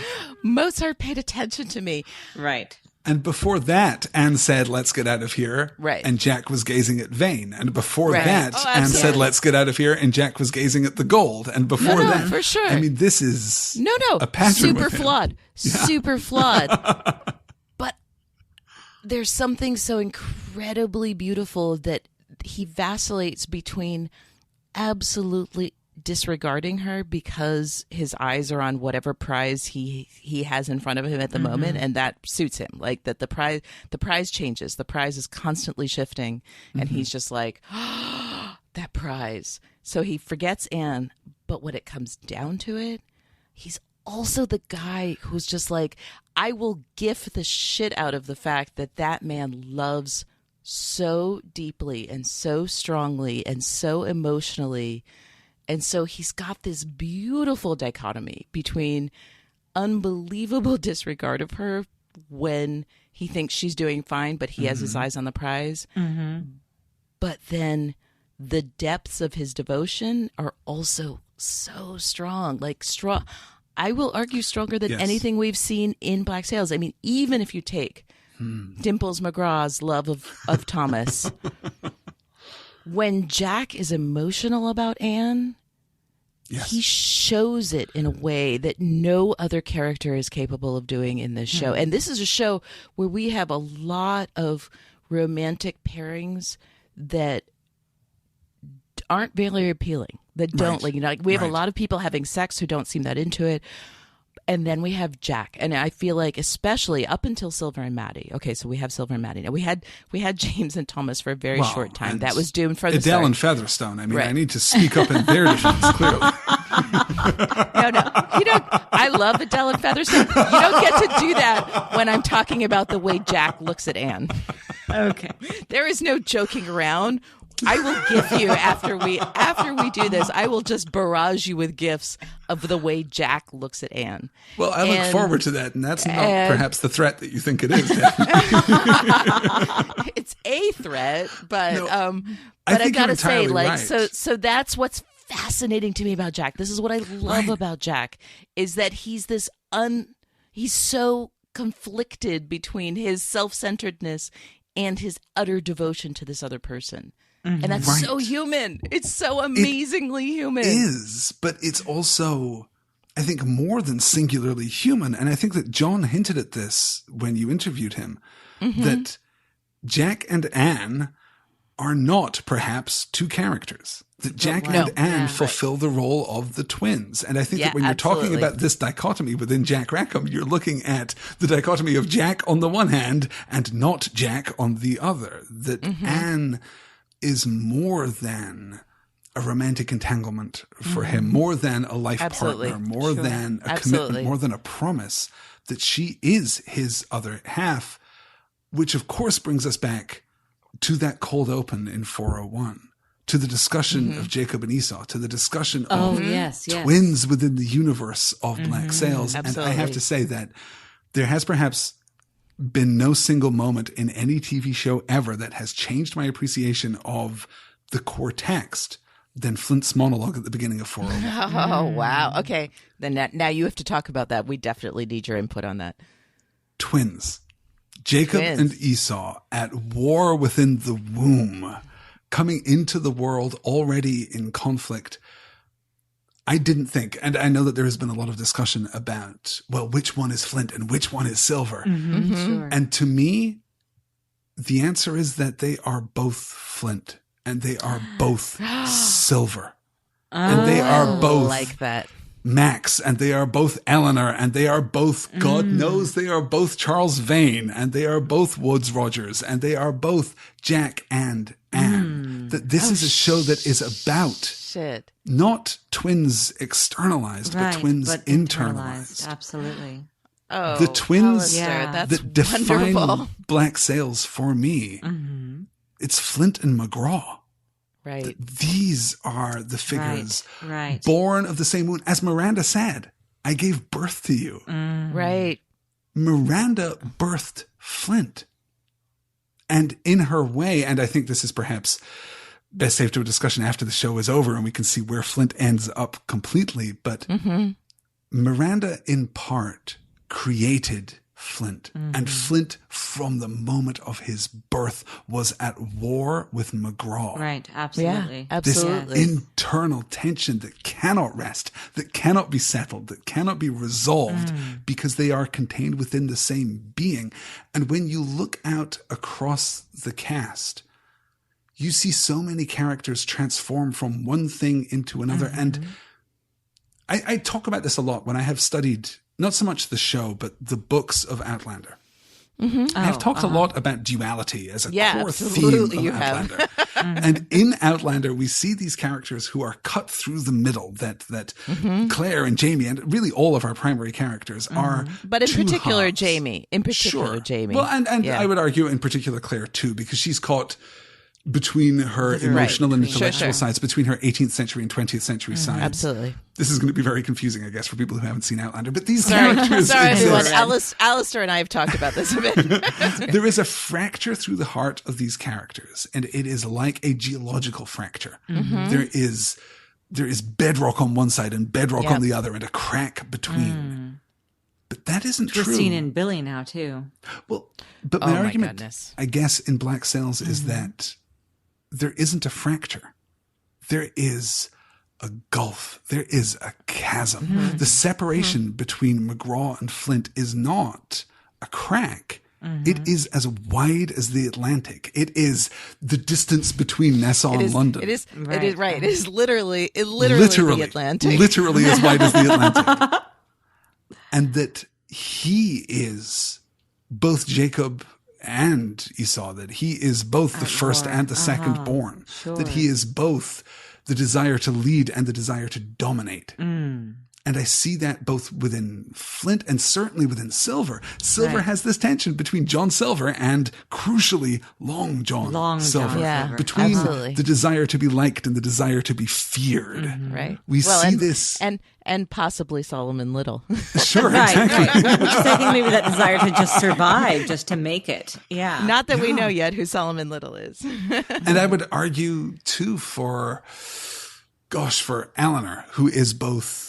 Mozart paid attention to me.
Right.
And before that, Anne said, let's get out of here.
Right.
And Jack was gazing at Vane. And before that, Anne said, let's get out of here. And Jack was gazing at the gold. And before that,
for sure.
This is
a
pattern
super flawed. Super flawed. But there's something so incredibly beautiful that he vacillates between absolutely disregarding her because his eyes are on whatever prize he has in front of him at the moment, and that suits him. Like that the prize changes. The prize is constantly shifting, and he's just like, oh, that prize. So he forgets Anne, but when it comes down to it, he's also the guy who's just like, I will gif the shit out of the fact that that man loves so deeply and so strongly and so emotionally. And so he's got this beautiful dichotomy between unbelievable disregard of her when he thinks she's doing fine, but he has his eyes on the prize. But then the depths of his devotion are also so strong, like strong. I will argue stronger than anything we've seen in Black Sails. I mean, even if you take Dimples McGraw's love of Thomas, when Jack is emotional about Anne, he shows it in a way that no other character is capable of doing in this show. And this is a show where we have a lot of romantic pairings that aren't very appealing, that don't like we have a lot of people having sex who don't seem that into it. And then we have Jack, and I feel like especially up until Silver and Maddie. Okay, so we have Silver and Maddie. Now we had James and Thomas for a very short time. That was doomed for the
Adele
start.
and Featherstone. I mean, I need to speak up in their defense, clearly.
No, you don't. I love Adele and Featherstone. You don't get to do that when I'm talking about the way Jack looks at Anne.
Okay,
there is no joking around. I will give you after we do this. I will just barrage you with gifs of the way Jack looks at Anne.
Well, I look forward to that, and that's not perhaps the threat that you think it is.
It's a threat, but
No,
I gotta say, like,
right.
so that's what's fascinating to me about Jack. This is what I love about Jack, is that he's he's so conflicted between his self-centeredness and his utter devotion to this other person. And that's so human. It's so amazingly human.
It is, but it's also, I think, more than singularly human. And I think that John hinted at this when you interviewed him, that Jack and Anne are not perhaps two characters. That Jack and Anne fulfill the role of the twins. And I think that when you're talking about this dichotomy within Jack Rackham, you're looking at the dichotomy of Jack on the one hand and not Jack on the other. That Anne is more than a romantic entanglement for him, more than a life partner, more than a commitment, more than a promise, that she is his other half, which of course brings us back to that cold open in 401, to the discussion of Jacob and Esau, to the discussion of twins within the universe of Black Sails. And I have to say that there has perhaps been no single moment in any TV show ever that has changed my appreciation of the core text than Flint's monologue at the beginning of 401.
Oh, wow. Okay. Then now you have to talk about that. We definitely need your input on that.
Twins. Jacob and Esau at war within the womb, coming into the world already in conflict. I didn't think, and I know that there has been a lot of discussion about, well, which one is Flint and which one is Silver?
Sure.
And to me, the answer is that they are both Flint and they are both Silver. And they are both
like that.
Max, and they are both Eleanor, and they are both, God knows, they are both Charles Vane, and they are both Woodes Rogers, and they are both Jack and Anne. That this is a show that is about not twins externalized, but twins internalized.
Absolutely.
Oh,
the twins
that's
that define
wonderful.
Black Sails for me, it's Flint and McGraw.
Right.
These are the figures
right.
born of the same wound. As Miranda said, I gave birth to you.
Right.
Miranda birthed Flint. And in her way, and I think this is perhaps best saved to a discussion after the show is over and we can see where Flint ends up completely. But Miranda, in part, created Flint. And Flint, from the moment of his birth, was at war with McGraw.
Right, absolutely.
Yeah, absolutely.
This internal tension that cannot rest, that cannot be settled, that cannot be resolved because they are contained within the same being. And when you look out across the cast, you see so many characters transform from one thing into another. And I talk about this a lot when I have studied not so much the show, but the books of Outlander. I've talked a lot about duality as a core theme of Outlander. And in Outlander, we see these characters who are cut through the middle, that Claire and Jamie, and really all of our primary characters are.
But in particular,
halves.
Jamie. Jamie.
Well, and I would argue in particular Claire too, because she's caught between her emotional and intellectual sides, between her 18th century and 20th century sides.
Absolutely.
This is going to be very confusing, I guess, for people who haven't seen Outlander. But these characters
Sorry,
exist.
everyone. Alastair and I have talked about this a bit.
There is a fracture through the heart of these characters, and it is like a geological fracture. There is bedrock on one side and bedrock on the other, and a crack between. But that isn't true.
Christine and Billy now, too.
Well, but my argument, I guess, in Black Sails is that there isn't a fracture. There is a gulf. There is a chasm. The separation between McGraw and Flint is not a crack. It is as wide as the Atlantic. It is the distance between Nassau and London.
It is right. It is literally the Atlantic.
Literally as wide as the Atlantic. And that he is both Jacob and Esau, that he is both the first and the second born, that he is both the desire to lead and the desire to dominate. And I see that both within Flint and certainly within Silver. Silver has this tension between John Silver and, crucially, Long John Silver. Between the desire to be liked and the desire to be feared.
Right.
We see this.
And possibly Solomon Little.
Sure, exactly.
Which is, I think, maybe that desire to just survive, just to make it. Yeah.
Not that we know yet who Solomon Little is.
And I would argue, too, for Eleanor, who is both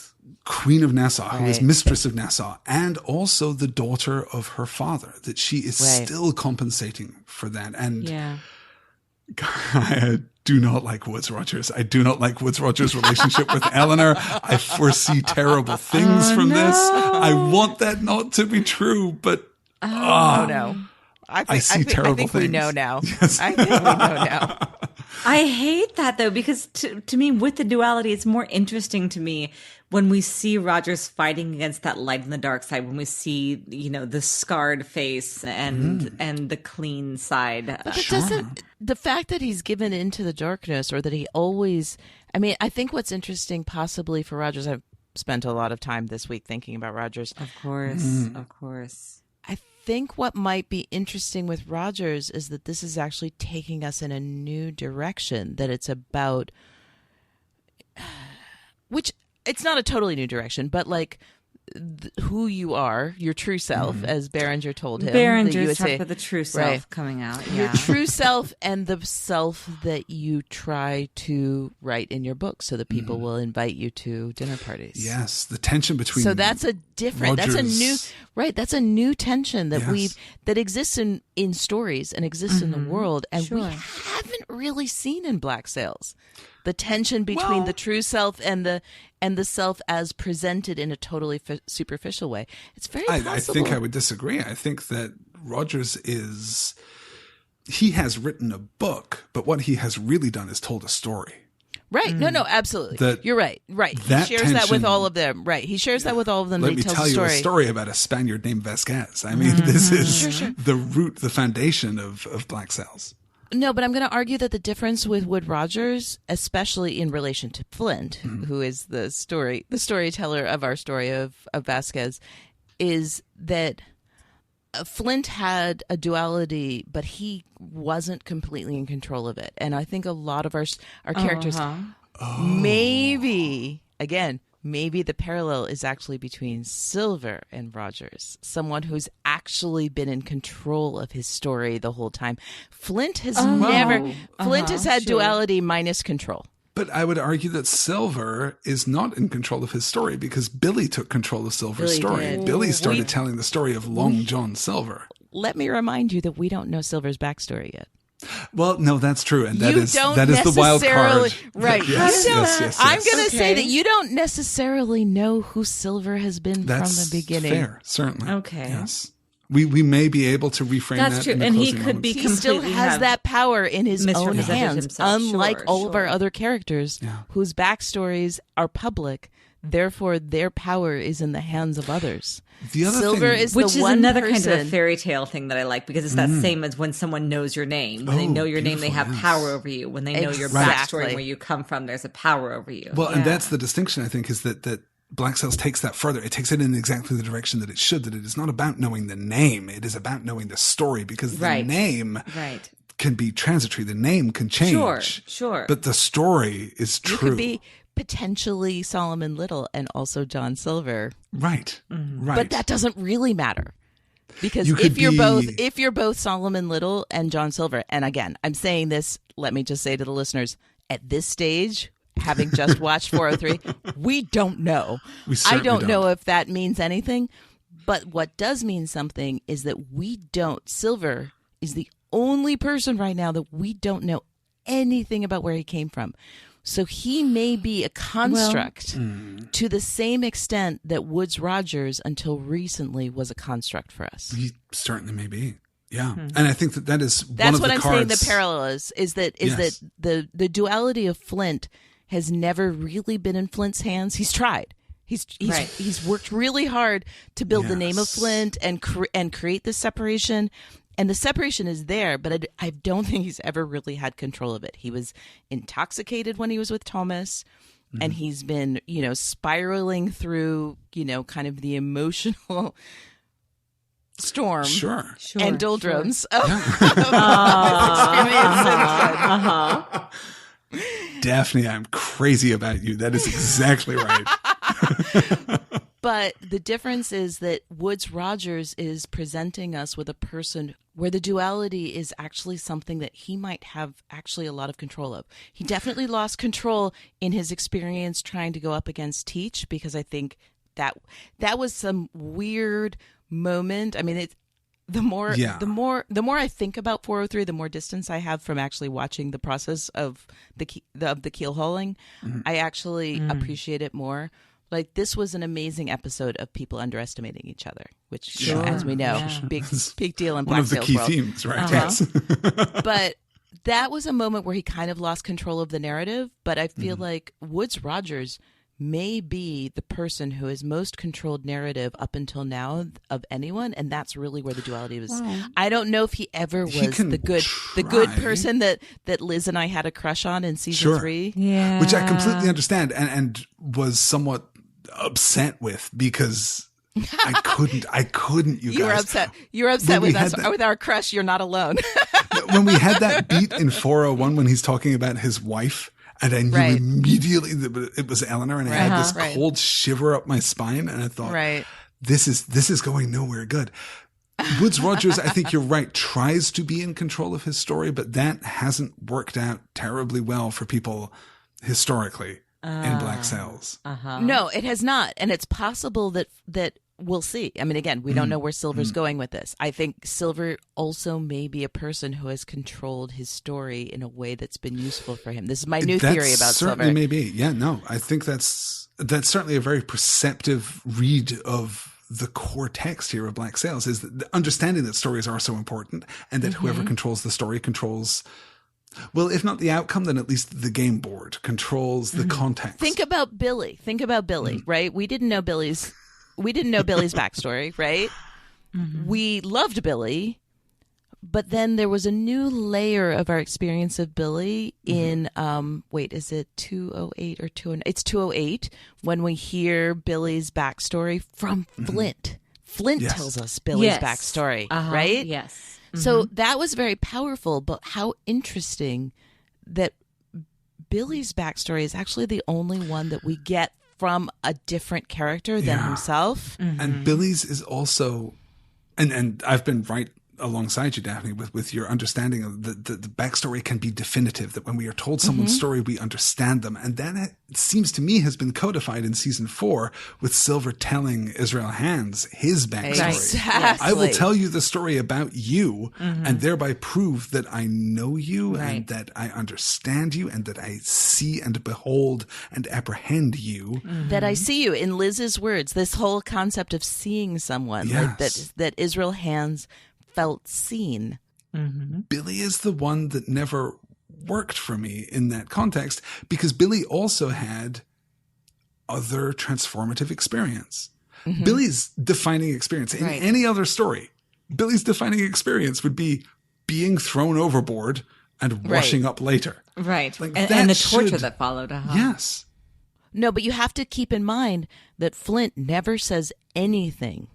Queen of Nassau, who is Mistress of Nassau, and also the daughter of her father, that she is still compensating for that. And I do not like Woodes Rogers. I do not like Woodes Rogers' relationship with Eleanor. I foresee terrible things from this. I want that not to be true, but
no.
I see terrible things.
We know now.
Yes.
I think we know now.
I hate that, though, because to me, with the duality, it's more interesting to me when we see Rogers fighting against that light and the dark side, when we see, the scarred face and the clean side.
But doesn't the fact that he's given into the darkness, or that he always, I think what's interesting possibly for Rogers, I've spent a lot of time this week thinking about Rogers.
Of course.
I think what might be interesting with Rogers is that this is actually taking us in a new direction, that it's about, which it's not a totally new direction, but like who you are, your true self, as Berenger told him.
Berenger's talked about the true self coming out. Yeah.
Your true self and the self that you try to write in your book so that people will invite you to dinner parties.
Yes, the tension between.
So that's a different,
Rogers.
that's a new tension that that exists in stories and exists in the world, and we haven't really seen in Black Sails. The tension between the true self and the self as presented in a totally superficial way. It's very possible.
I think I would disagree. I think that Rogers he has written a book, but what he has really done is told a story.
Right. No, absolutely. You're right. Right. He shares that with all of them. Right. He shares that with all of them.
Let me tell you a story about a Spaniard named Vasquez. This is the root, the foundation of Black Sails.
No, but I'm going to argue that the difference with Wood Rogers, especially in relation to Flint, who is the storyteller of our story of Vasquez, is that Flint had a duality, but he wasn't completely in control of it. And I think a lot of our characters, maybe the parallel is actually between Silver and Rogers, someone who's actually been in control of his story the whole time. Flint has has had duality minus control.
But I would argue that Silver is not in control of his story, because Billy took control of Silver's story. Billy started telling the story of Long John Silver.
Let me remind you that we don't know Silver's backstory yet.
Well, no, that's true, and that is the wild card.
Right.
Yes.
I'm going to say that you don't necessarily know who Silver has been from the beginning.
Fair, certainly.
Okay.
Yes. We may be able to reframe
That's
that
true.
in the
And he
closing
could be
moments.
He still
completely
has
have
that power in his own
misrepresented
hands,
himself.
unlike
Sure,
all of our
sure.
other characters
Yeah.
whose backstories are public. Therefore, their power is in the hands of others.
The other
Silver
thing-
is
Which
the
is
one
another
person.
kind of a fairy tale thing that I like, because it's that same as when someone knows your name. When they
Oh,
know your name, they
beautiful,
have
yes.
power over you. When they know your
Exactly.
backstory and where you come from, there's a power over you.
Well, and
Yeah.
that's the distinction, I think, is that Black Sails takes that further. It takes it in exactly the direction that it should, that it is not about knowing the name. It is about knowing the story, because the
Right.
name
Right.
can be transitory. The name can change.
Sure.
But the story is
You
true.
could be potentially Solomon Little and also John Silver,
Right. Right.
but that doesn't really matter. Because
You could
if
be-
you're both Solomon Little and John Silver, and again, I'm saying this, let me just say to the listeners, at this stage, having just watched 403, we don't know.
We
I
certainly
don't know if that means anything, but what does mean something is that Silver is the only person right now that we don't know anything about where he came from. So he may be a construct to the same extent that Woodes Rogers until recently was a construct for us.
He certainly may be. Yeah. And I think that is one
That's
of
what
the
I'm
cards.
saying. The parallel is that
Yes.
the duality of Flint has never really been in Flint's hands. He's tried.
Right.
He's worked really hard to build the name of
Yes.
Flint and create this separation. And the separation is there, but I don't think he's ever really had control of it. He was intoxicated when he was with Thomas, and he's been, spiraling through, kind of the emotional storm
Sure.
and doldrums of
Daphne, I'm crazy about you. That is exactly right.
But the difference is that Woodes Rogers is presenting us with a person where the duality is actually something that he might have actually a lot of control of. He definitely lost control in his experience trying to go up against Teach, because I think that was some weird moment. I mean, the more I think about 403, the more distance I have from actually watching the process of the keel hauling. I actually appreciate it more. Like, this was an amazing episode of people underestimating each other, which, as we know, big deal in
One
Black
of the
Sails
key
world.
themes, right? Yes.
But that was a moment where he kind of lost control of the narrative. But I feel like Woodes Rogers may be the person who has most controlled narrative up until now of anyone, and that's really where the duality was. I don't know if he ever was
can
the good person that Liz and I had a crush on in season 3.
Yeah.
Which I completely understand and was somewhat upset with, because I couldn't, you
You were
guys.
upset. You were upset
When we
with
had
us,
that-
with our crush. You're not alone.
When we had that beat in 401 when he's talking about his wife, and I knew
Right.
immediately that it was Eleanor, and I had this
Right.
cold shiver up my spine, and I thought,
Right.
this is going nowhere good. Woodes Rogers, I think you're right, tries to be in control of his story, but that hasn't worked out terribly well for people historically in Black Sails.
No, it has not, and it's possible that we'll see. I mean, again, we don't know where Silver's going with this. I think Silver also may be a person who has controlled his story in a way that's been useful for him. This is my new theory about
certainly
Silver.
may be. Yeah, no, I think that's certainly a very perceptive read of the core text here of Black Sails, is that understanding that stories are so important, and that whoever controls the story controls, well, if not the outcome, then at least the game board controls the context.
Think about Billy, right? We didn't know Billy's backstory, right? We loved Billy, but then there was a new layer of our experience of Billy in is it 208 or 209? It's 208 when we hear Billy's backstory from Flint. Flint
Yes.
tells us Billy's
Yes.
backstory,
Uh-huh.
right?
Yes.
So that was very powerful, but how interesting that Billy's backstory is actually the only one that we get from a different character than himself.
And Billy's is also, and I've been right alongside you, Daphne, with your understanding of the backstory can be definitive, that when we are told someone's story, we understand them. And that, it seems to me, has been codified in season 4 with Silver telling Israel Hands his backstory.
Exactly.
I will tell you the story about you and thereby prove that I know you and that I understand you and that I see and behold and apprehend you.
That I see you. In Liz's words, this whole concept of seeing someone, like that Israel Hands felt seen.
Billy is the one that never worked for me in that context, because Billy also had other transformative experience. Billy's defining experience in any other story, Billy's defining experience would be being thrown overboard and washing up later.
Right.
Like,
and the torture that followed.
Yes.
No, but you have to keep in mind that Flint never says anything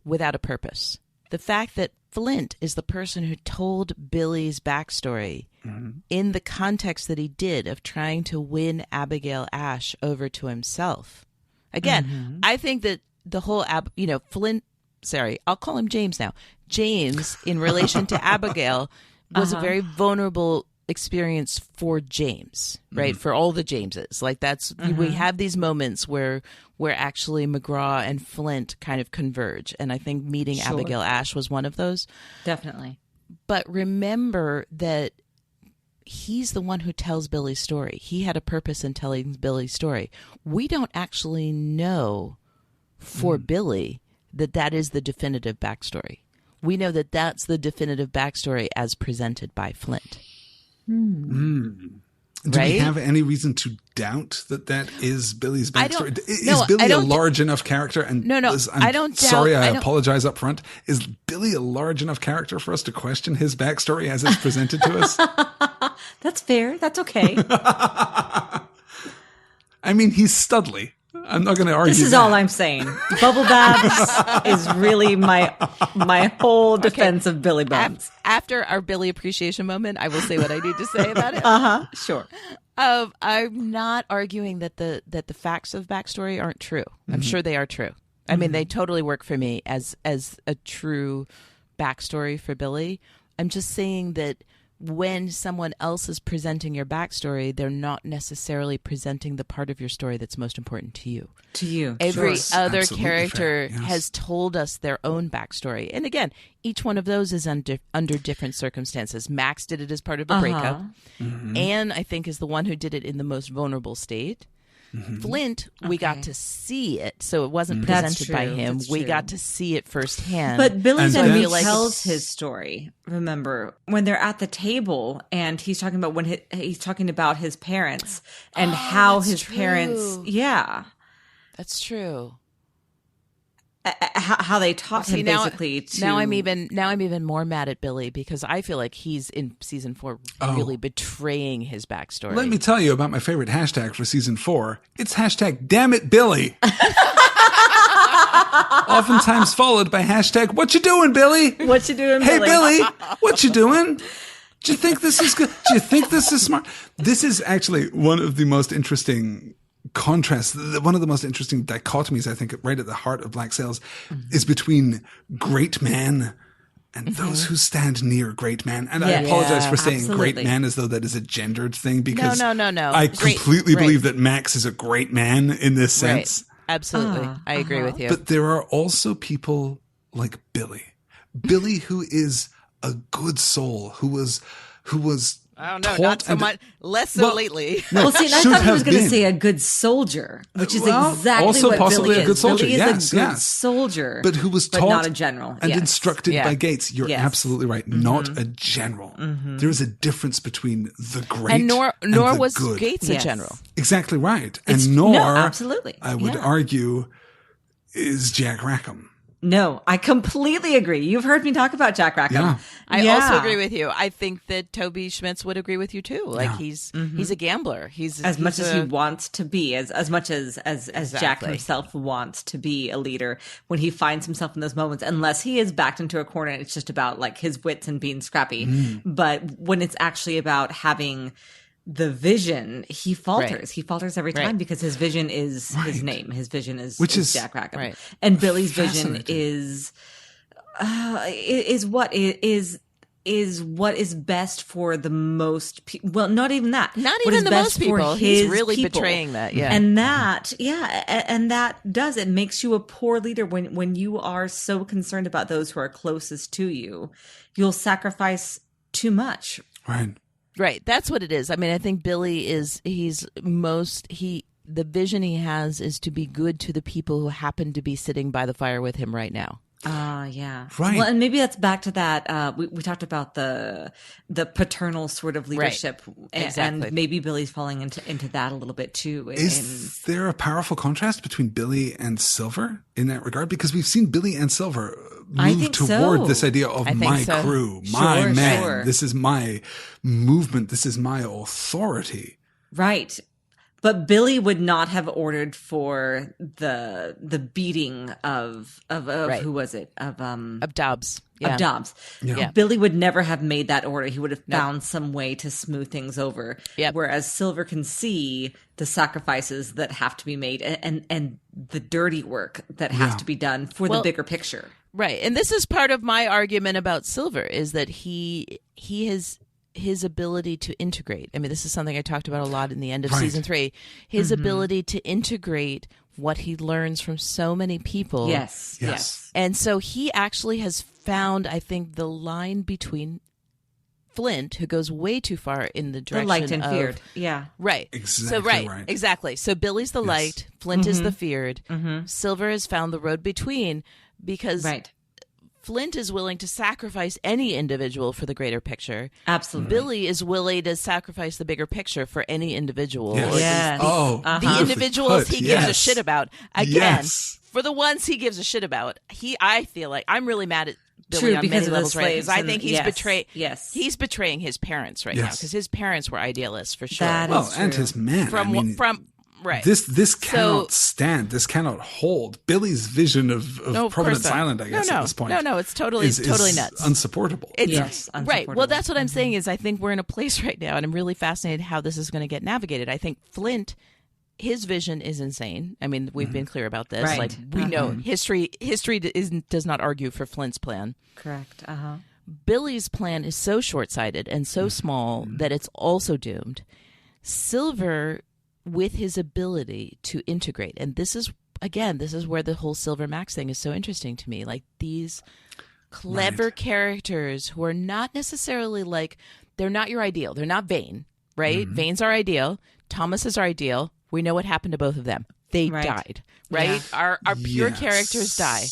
without a purpose. The fact that Flint is the person who told Billy's backstory in the context that he did of trying to win Abigail Ash over to himself. Again, I think that the whole, Flint, sorry, I'll call him James now. James, in relation to Abigail, was a very vulnerable experience for James, right? For all the Jameses. Like that's, we have these moments where actually McGraw and Flint kind of converge. And I think meeting Abigail Ash was one of those.
Definitely.
But remember that he's the one who tells Billy's story. He had a purpose in telling Billy's story. We don't actually know for Billy that is the definitive backstory. We know that that's the definitive backstory as presented by Flint.
Do we have any reason to doubt that is Billy's backstory? Is Billy a large enough character? And
no,
Liz,
I don't doubt.
Sorry, I apologize up front. Is Billy a large enough character for us to question his backstory as it's presented to us?
That's fair. That's okay.
I mean, he's Studley. I'm not going to argue.
This is all I'm saying. Bubble baths is really my whole defense of Billy Bones.
After our Billy appreciation moment, I will say what I need to say about it.
Sure.
I'm not arguing that the facts of backstory aren't true. I'm sure they are true. I mean, they totally work for me as a true backstory for Billy. I'm just saying that when someone else is presenting your backstory, they're not necessarily presenting the part of your story that's most important to you. Every other character has told us their own backstory. And again, each one of those is under different circumstances. Max did it as part of a breakup. Anne, I think, is the one who did it in the most vulnerable state. Flint, we got to see it, so it wasn't presented by him. We got to see it firsthand.
But Billy then tells his story. Remember when they're at the table and he's talking about he's talking about his parents and how his parents,
that's true.
How they taught him basically to.
Now I'm even more mad at Billy because I feel like he's in season 4 really betraying his backstory.
Let me tell you about my favorite hashtag for season 4. It's hashtag damn it Billy. Oftentimes followed by hashtag what you doing, Billy?
What you doing,
Hey
Billy?
Billy, what you doing? Do you think this is good? Do you think this is smart? This is actually one of the most interesting contrast, one of the most interesting dichotomies, I think, right at the heart of Black Sails is between great man and those who stand near great man. And I apologize for saying great man as though that is a gendered thing, because
no.
I completely believe that Max is a great man in this sense.
Absolutely. I agree with you.
But there are also people like Billy. Billy, who is a good soul, who was
I don't know, not so much, less so lately.
Well, see, and I thought he was going to say a good soldier, which is exactly
also
what
possibly
Billy
a good soldier.
Billy is a good soldier,
but who was taught,
not a general,
and instructed by Gates. You're absolutely right. Not a general. There is a difference between the great
and nor
the
was
good.
Gates a general.
Exactly right. And nor,
absolutely,
I would argue, is Jack Rackham.
No, I completely agree. You've heard me talk about Jack Rackham.
Yeah.
I also agree with you. I think that Toby Schmitz would agree with you too. Like he's a gambler. He's
much as he wants to be, as much as Jack himself wants to be a leader. When he finds himself in those moments, unless he is backed into a corner, and it's just about like his wits and being scrappy. But when it's actually about having the vision, he falters. He falters every time because his vision is his name. His vision is Jack Rackham. And Billy's vision is is what is best for the most people. Well, not even that.
Not
What
even
is
the
best
most people.
for
He's
his
really
people.
betraying that. Yeah.
And that, and that does, it makes you a poor leader when you are so concerned about those who are closest to you. You'll sacrifice too much.
Right. That's what it is. I mean, I think Billy the vision he has is to be good to the people who happen to be sitting by the fire with him right now.
Yeah.
Right.
Well, and maybe that's back to that. We talked about the paternal sort of leadership,
Exactly.
and maybe Billy's falling into that a little bit too.
Is there a powerful contrast between Billy and Silver in that regard? Because we've seen Billy and Silver move toward this idea of my crew, my man.
Sure.
This is my movement. This is my authority.
Right. But Billy would not have ordered for the beating of who was it? Of
Dobbs. Yeah.
Of Dobbs.
Yeah.
Billy would never have made that order. He would have found some way to smooth things over.
Yep.
Whereas Silver can see the sacrifices that have to be made and the dirty work that has to be done for the bigger picture.
Right. And this is part of my argument about Silver, is that he has his ability to integrate. I mean, this is something I talked about a lot in the end of season 3. His ability to integrate what he learns from so many people.
Yes.
And so he actually has found, I think, the line between Flint, who goes way too far in the direction
the liked and
of,
feared. Yeah.
Right.
Exactly.
Exactly. So Billy's the liked, Flint is the feared. Silver has found the road between, because Flint is willing to sacrifice any individual for the greater picture.
Absolutely.
Billy is willing to sacrifice the bigger picture for any individual.
Yes.
The individuals he gives a shit about. Again, for the ones he gives a shit about, I feel like I'm really mad at Billy on many levels, right? Because I think he's betraying his parents right now, because his parents were idealists for sure.
And his men.
Right.
This cannot stand. This cannot hold. Billy's vision of Providence Island, I guess, at this point.
No, it's totally nuts.
Unsupportable.
Unsupportable.
Right. Well, that's what I'm saying is I think we're in a place right now, and I'm really fascinated how this is going to get navigated. I think Flint, his vision is insane. I mean, we've been clear about this.
Right.
Like, we know history does not argue for Flint's plan.
Correct.
Billy's plan is so short-sighted and so small that it's also doomed. Silver, with his ability to integrate, and this is where the whole Silver Max thing is so interesting to me. Like, these clever characters who are not necessarily like, they're not your ideal. They're not Vane, right? Vane's our ideal. Thomas is our ideal. We know what happened to both of them. They died, right?
Yeah.
Our pure characters die.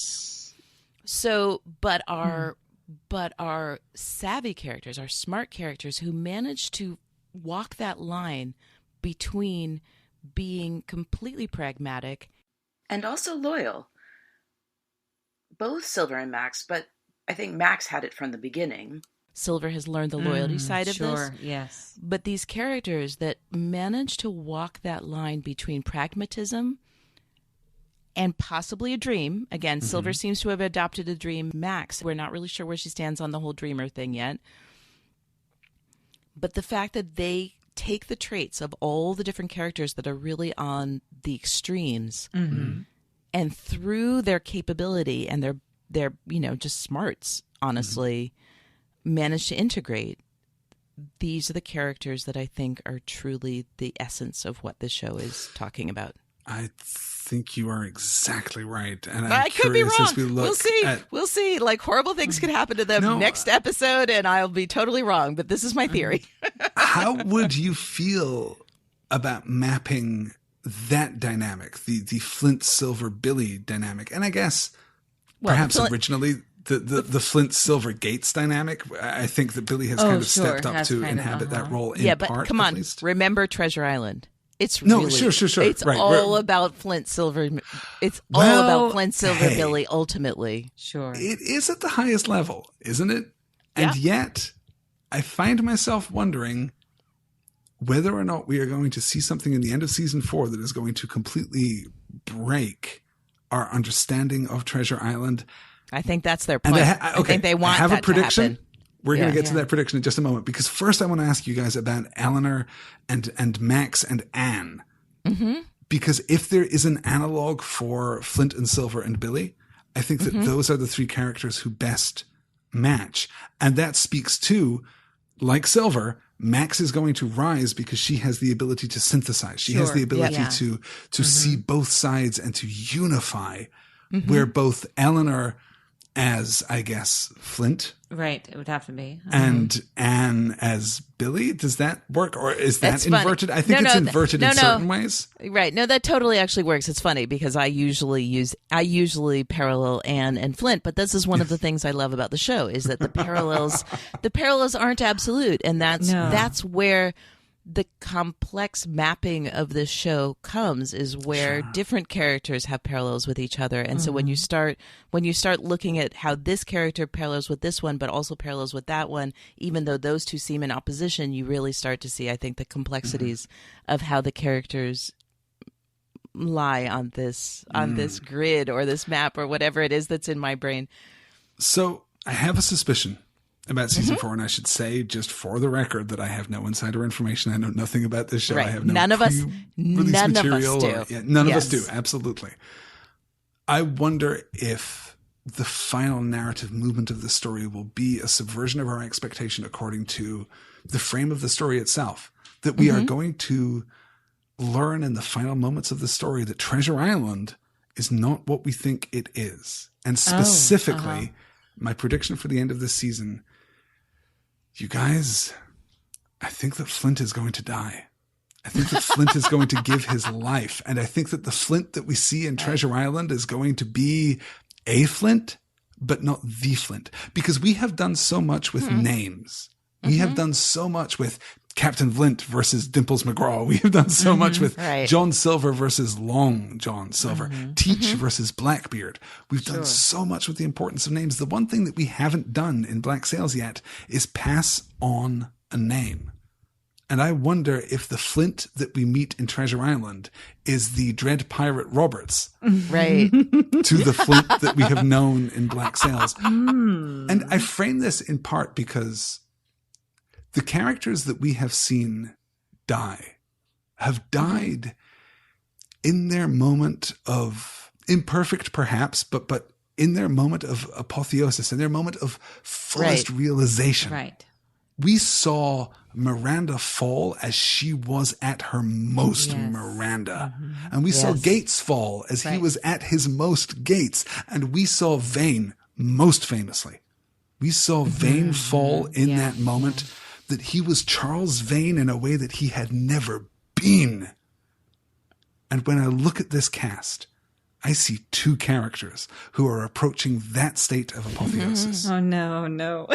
So, but our savvy characters, our smart characters who manage to walk that line between being completely pragmatic
and also loyal. Both Silver and Max, but I think Max had it from the beginning.
Silver has learned the loyalty side of this.
Yes.
But these characters that manage to walk that line between pragmatism and possibly a dream. Again, Silver seems to have adopted a dream. Max, we're not really sure where she stands on the whole dreamer thing yet. But the fact that they take the traits of all the different characters that are really on the extremes, and through their capability and their just smarts, honestly, manage to integrate. These are the characters that I think are truly the essence of what this show is talking about.
I think you are exactly right, and
I could be wrong.
We'll
see. Like, horrible things could happen to them next episode, and I'll be totally wrong. But this is my theory.
How would you feel about mapping that dynamic, the Flint Silver Billy dynamic, and I guess perhaps originally the Flint Silver Gates dynamic? I think that Billy has kind of stepped up to inhabit that role.
But come on, remember Treasure Island. It's
sure.
It's all about Flint Silver. It's all about Flint Silver Billy. Ultimately,
sure,
it is at the highest level, isn't it? And yet, I find myself wondering whether or not we are going to see something in the end of season 4 that is going to completely break our understanding of Treasure Island.
I think that's their point. I think they want
have
that
a prediction.
To happen.
We're going to get to that prediction in just a moment, because first I want to ask you guys about Eleanor and Max and Anne. Because if there is an analog for Flint and Silver and Billy, I think that those are the three characters who best match. And that speaks to, like Silver, Max is going to rise because she has the ability to synthesize. She has the ability to see both sides and to unify, where both Eleanor as, I guess, Flint.
Right. It would have to be.
And Anne as Billy. Does that work? Or is that inverted? I think it's inverted in certain ways.
Right. No, that totally actually works. It's funny because I usually parallel Anne and Flint, but this is one of the things I love about the show is that the parallels aren't absolute. And that's where the complex mapping of this show comes, is where different characters have parallels with each other. And so when you start looking at how this character parallels with this one, but also parallels with that one, even though those two seem in opposition, you really start to see, I think, the complexities of how the characters lie on this grid or this map or whatever it is that's in my brain.
So I have a suspicion about season 4, and I should say, just for the record, that I have no insider information. I know nothing about this show.
Right.
I have no
none of us do.
None of us do. Absolutely. I wonder if the final narrative movement of the story will be a subversion of our expectation according to the frame of the story itself. That we are going to learn in the final moments of the story that Treasure Island is not what we think it is. And specifically, my prediction for the end of this season, you guys, I think that Flint is going to die. I think that Flint is going to give his life. And I think that the Flint that we see in Treasure Island is going to be a Flint, but not the Flint. Because we have done so much with names. We have done so much with Captain Flint versus Dimples McGraw. We have done so much with John Silver versus Long John Silver. Teach versus Blackbeard. We've done so much with the importance of names. The one thing that we haven't done in Black Sails yet is pass on a name. And I wonder if the Flint that we meet in Treasure Island is the Dread Pirate Roberts.
Right.
To the Flint that we have known in Black Sails. And I frame this in part because the characters that we have seen die have died in their moment of imperfect, perhaps, but in their moment of apotheosis, in their moment of fullest realization.
Right.
We saw Miranda fall as she was at her most Miranda. And we saw Gates fall as he was at his most Gates. And we saw Vane most famously. We saw Vane fall in that moment that he was Charles Vane in a way that he had never been. And when I look at this cast, I see two characters who are approaching that state of apotheosis.
Oh, no.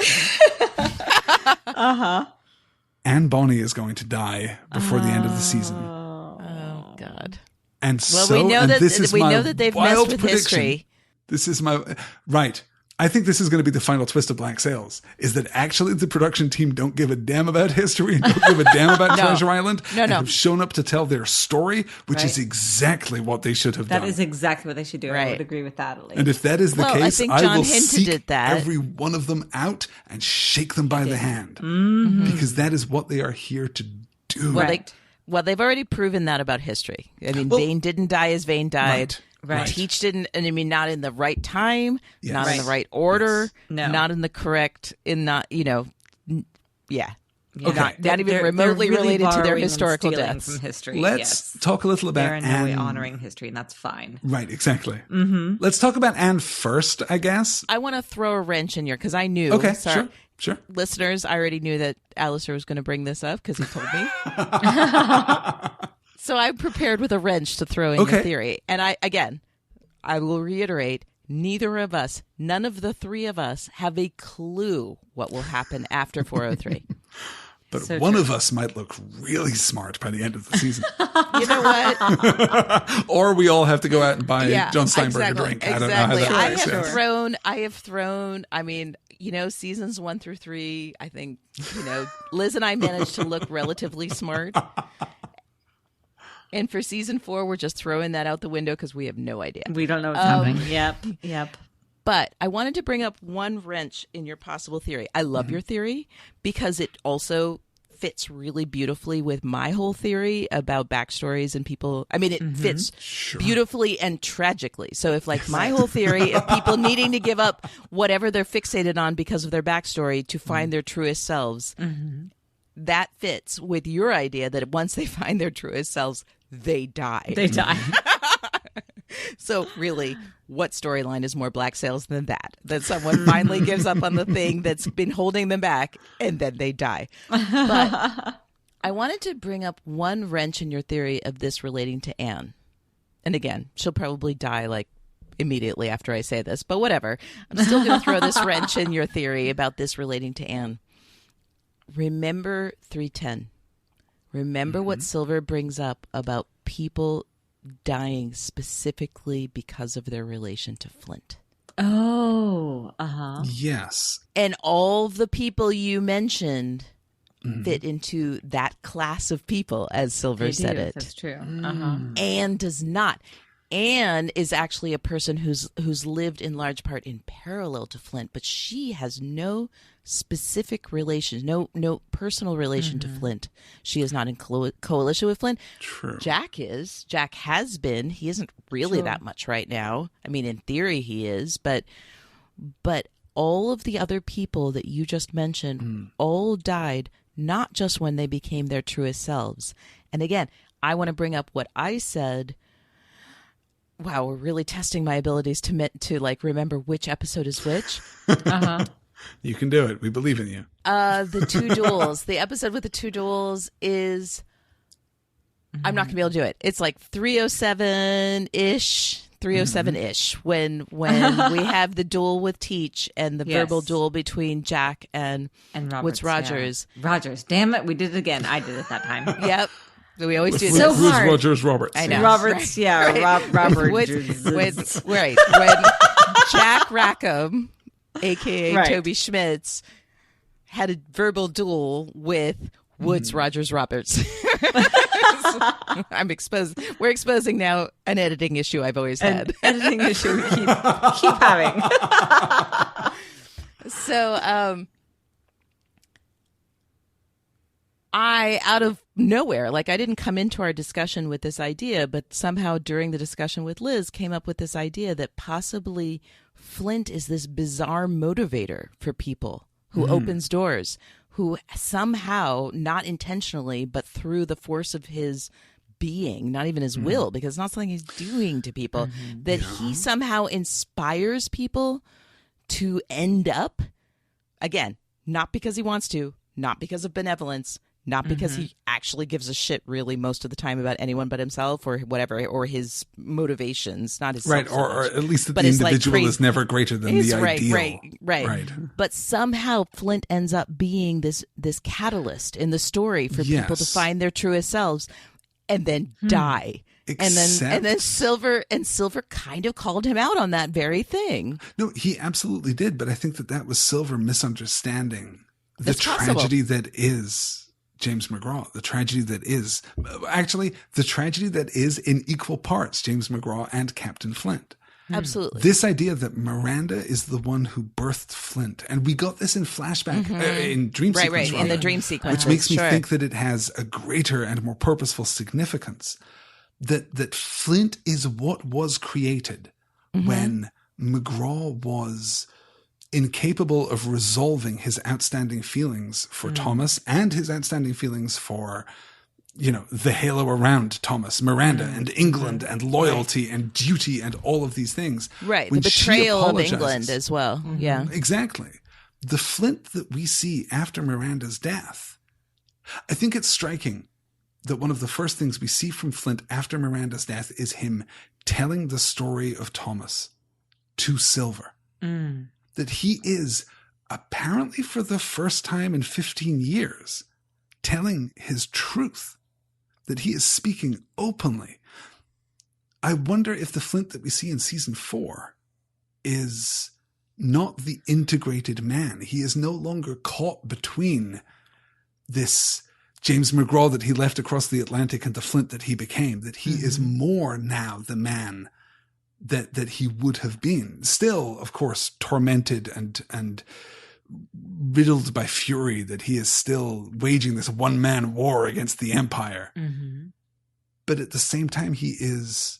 Anne Bonny is going to die before the end of the season.
Oh, God.
And
well,
so,
we know that they've messed with
prediction.
history.
This is my right. I think this is going to be the final twist of Black Sails, is that actually the production team don't give a damn about history and don't give a damn about Treasure Island. And have shown up to tell their story, which is exactly what they should have done.
That is exactly what they should do. I would agree with that, at least.
And if that is the case,
I think John
will
hinted
seek
at that.
every one of them out and shake them by the hand. Because that is what they are here to do.
Well, they've already proven that about history. I mean, Vane didn't die as Vane died.
Right.
Teach didn't, and I mean, not in the right time, not in the right order, not in the correct, not even remotely related to their historical deaths.
From history.
Let's talk a little about
Anne. They're in no way honoring history, and that's fine.
Right, exactly. Let's talk about Anne first, I guess.
I want to throw a wrench in here because I knew.
Okay,
sorry,
sure.
Listeners, I already knew that Alastair was going to bring this up because he told me. So I'm prepared with a wrench to throw in the theory. And I will reiterate, none of the three of us have a clue what will happen after 403.
But so one of us might look really smart by the end of the season.
You know what?
Or we all have to go out and buy John Steinberg a drink. I don't know how that works.
I have thrown, I mean, seasons 1 through 3, I think, Liz and I managed to look relatively smart. And for season 4, we're just throwing that out the window because we have no idea.
We don't know what's happening. Yep.
But I wanted to bring up one wrench in your possible theory. I love your theory because it also fits really beautifully with my whole theory about backstories and people. I mean, it fits beautifully and tragically. So if like my whole theory of people needing to give up whatever they're fixated on because of their backstory to find their truest selves, that fits with your idea that once they find their truest selves, they die.
They die.
So really, what storyline is more Black Sails than that? That someone finally gives up on the thing that's been holding them back and then they die. But I wanted to bring up one wrench in your theory of this relating to Anne. And again, she'll probably die like immediately after I say this, but whatever. I'm still going to throw this wrench in your theory about this relating to Anne. Remember 310. Remember what Silver brings up about people dying specifically because of their relation to Flint.
Oh,
Yes.
And all the people you mentioned fit into that class of people, as Silver said it.
That's true.
Anne does not. Anne is actually a person who's lived in large part in parallel to Flint, but she has no specific relation, no personal relation to Flint. She is not in coalition with Flint.
True.
Jack is. Jack has been. He isn't really that much right now. I mean, in theory he is, but all of the other people that you just mentioned all died not just when they became their truest selves. And again, I want to bring up what I said. Wow, we're really testing my abilities to like remember which episode is which.
You can do it. We believe in you.
The two duels. The episode with the two duels is. I'm not going to be able to do it. It's like 307-ish. 307-ish when we have the duel with Teach and the verbal duel between Jack and
Roberts.
Rogers.
Yeah. Rogers. Damn it, we did it again. I did it that time.
Yep. We always do
so
this.
Who's
hard.
Rogers Roberts?
I know.
Roberts, Roberts.
When Jack Rackham, a.k.a. Toby Schmitz, had a verbal duel with Woods Rogers Roberts. We're exposing now an editing issue I've always had.
An editing issue we keep having.
So, I, out of nowhere, like I didn't come into our discussion with this idea, but somehow during the discussion with Liz came up with this idea that possibly Flint is this bizarre motivator for people who opens doors, who somehow, not intentionally, but through the force of his being, not even his will, because it's not something he's doing to people, that he somehow inspires people to end up, again, not because he wants to, not because of benevolence, not because he actually gives a shit really most of the time about anyone but himself or whatever, or his motivations, not his
right, or at least that
but
the
it's
individual
like
is never greater than the ideal.
Right. But somehow Flint ends up being this catalyst in the story for people to find their truest selves and then die. And then Silver kind of called him out on that very thing.
No, he absolutely did, but I think that was Silver misunderstanding the
That's possible.
tragedy that is James McGraw, the tragedy that is in equal parts James McGraw and Captain Flint.
Absolutely.
This idea that Miranda is the one who birthed Flint, and we got this in flashback, in dream sequence.
Right, in the dream sequence.
Which makes me think that it has a greater and more purposeful significance. That Flint is what was created when McGraw was incapable of resolving his outstanding feelings for Thomas and his outstanding feelings for, the halo around Thomas, Miranda and England and loyalty and duty and all of these things.
Right.
When
the
she
betrayal of
apologizes-
England as well. Yeah.
Exactly. The Flint that we see after Miranda's death, I think it's striking that one of the first things we see from Flint after Miranda's death is him telling the story of Thomas to Silver. That he is, apparently for the first time in 15 years, telling his truth. That he is speaking openly. I wonder if the Flint that we see in season 4 is not the integrated man. He is no longer caught between this James McGraw that he left across the Atlantic and the Flint that he became. That he is more now the man that he would have been. Still, of course, tormented and riddled by fury, that he is still waging this one-man war against the Empire.
Mm-hmm.
But at the same time, he is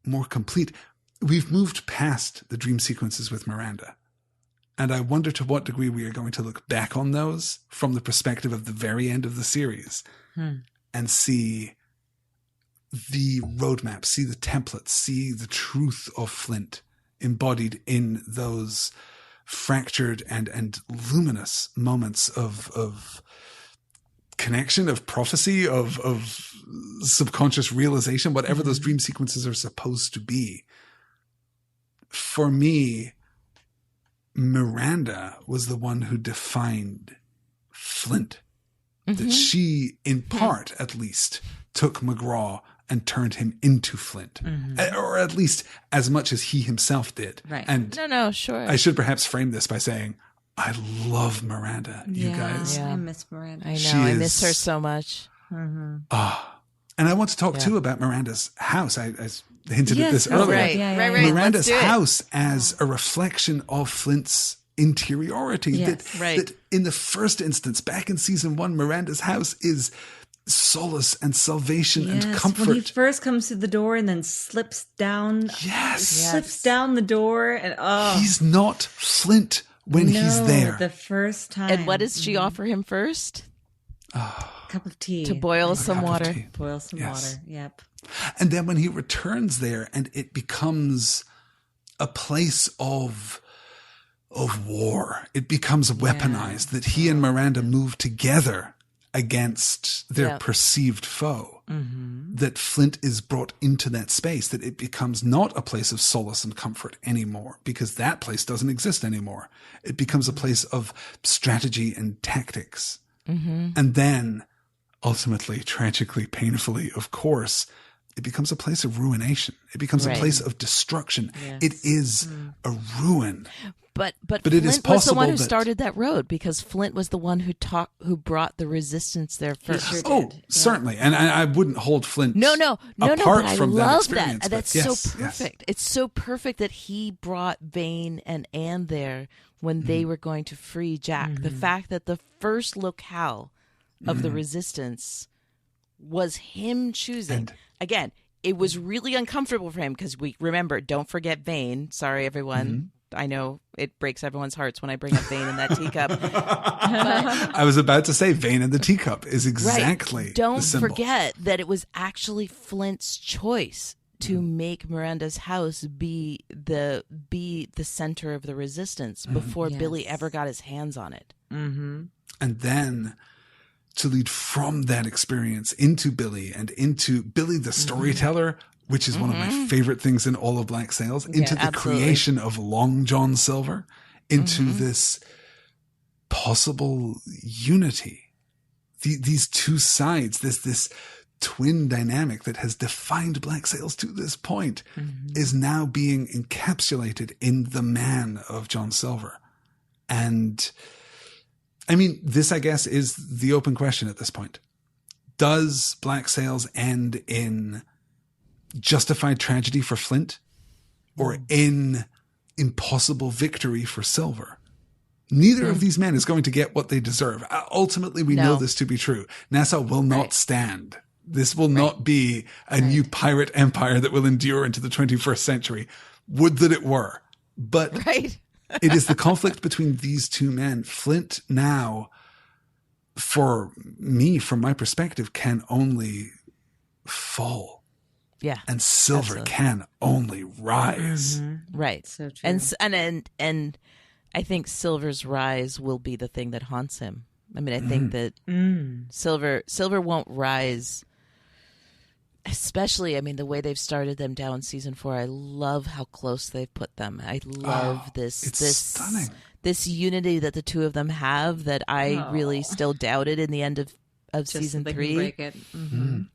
more complete. We've moved past the dream sequences with Miranda. And I wonder to what degree we are going to look back on those from the perspective of the very end of the series and see the roadmap, see the templates, see the truth of Flint embodied in those fractured and luminous moments of connection, of prophecy, of subconscious realization, whatever those dream sequences are supposed to be. For me, Miranda was the one who defined Flint. That she, in part at least, took McGraw and turned him into Flint. Or at least as much as he himself did.
Right.
And
No, sure.
I should perhaps frame this by saying, I love Miranda, you guys.
I miss Miranda.
I know. I miss her so much.
And I want to talk too about Miranda's house. I hinted at this earlier.
Right.
Miranda's
Let's do it.
house as a reflection of Flint's interiority.
Yes.
That in the first instance, back in season 1, Miranda's house is solace and salvation and comfort.
When he first comes through the door and then slips down. Slips down the door and
he's not Flint when he's there.
The first time.
And what does she offer him first?
Cup of tea.
To boil some water.
Boil some water. Yep.
And then when he returns there and it becomes a place of war, it becomes weaponized, that he and Miranda move together against their perceived foe, that Flint is brought into that space, that it becomes not a place of solace and comfort anymore, because that place doesn't exist anymore. It becomes a place of strategy and tactics. And then ultimately, tragically, painfully, of course, it becomes a place of ruination. It becomes a place of destruction. It is a ruin.
But
it
Flint
is
was
possible
the one who
that-
started that road, because Flint was the one who brought the resistance there first.
Certainly. And I wouldn't hold Flint
apart
apart
but
from
I
that
love
experience.
that.
but
That's
yes,
so perfect. It's so perfect that he brought Vane and Anne there when they were going to free Jack. The fact that the first locale of the resistance was him choosing. Again, it was really uncomfortable for him because don't forget Vane. Sorry, everyone. I know it breaks everyone's hearts when I bring up Vane in that teacup.
I was about to say Vane in the teacup is exactly
right. Don't
the symbol.
forget that it was actually Flint's choice to make Miranda's house be the center of the resistance before Billy ever got his hands on it.
And then to lead from that experience into Billy and into Billy the storyteller, which is one of my favorite things in all of Black Sails, into the creation of Long John Silver, into this possible unity. These two sides, this twin dynamic that has defined Black Sails to this point is now being encapsulated in the man of John Silver. And I mean, this, I guess, is the open question at this point. Does Black Sails end in justified tragedy for Flint or in impossible victory for Silver? Neither of these men is going to get what they deserve. Ultimately, we know this to be true. Nassau will not stand. This will not be a new pirate empire that will endure into the 21st century. Would that it were. But it is the conflict between these two men. Flint now, for me, from my perspective, can only fall.
Yeah.
And Silver can only rise.
Right.
So true.
And I think Silver's rise will be the thing that haunts him. I mean, I think that Silver won't rise. Especially, I mean, the way they've started them down season 4, I love how close they've put them. I love this
stunning.
This unity that the two of them have that I really still doubted in the end of season 3.
Break it.
And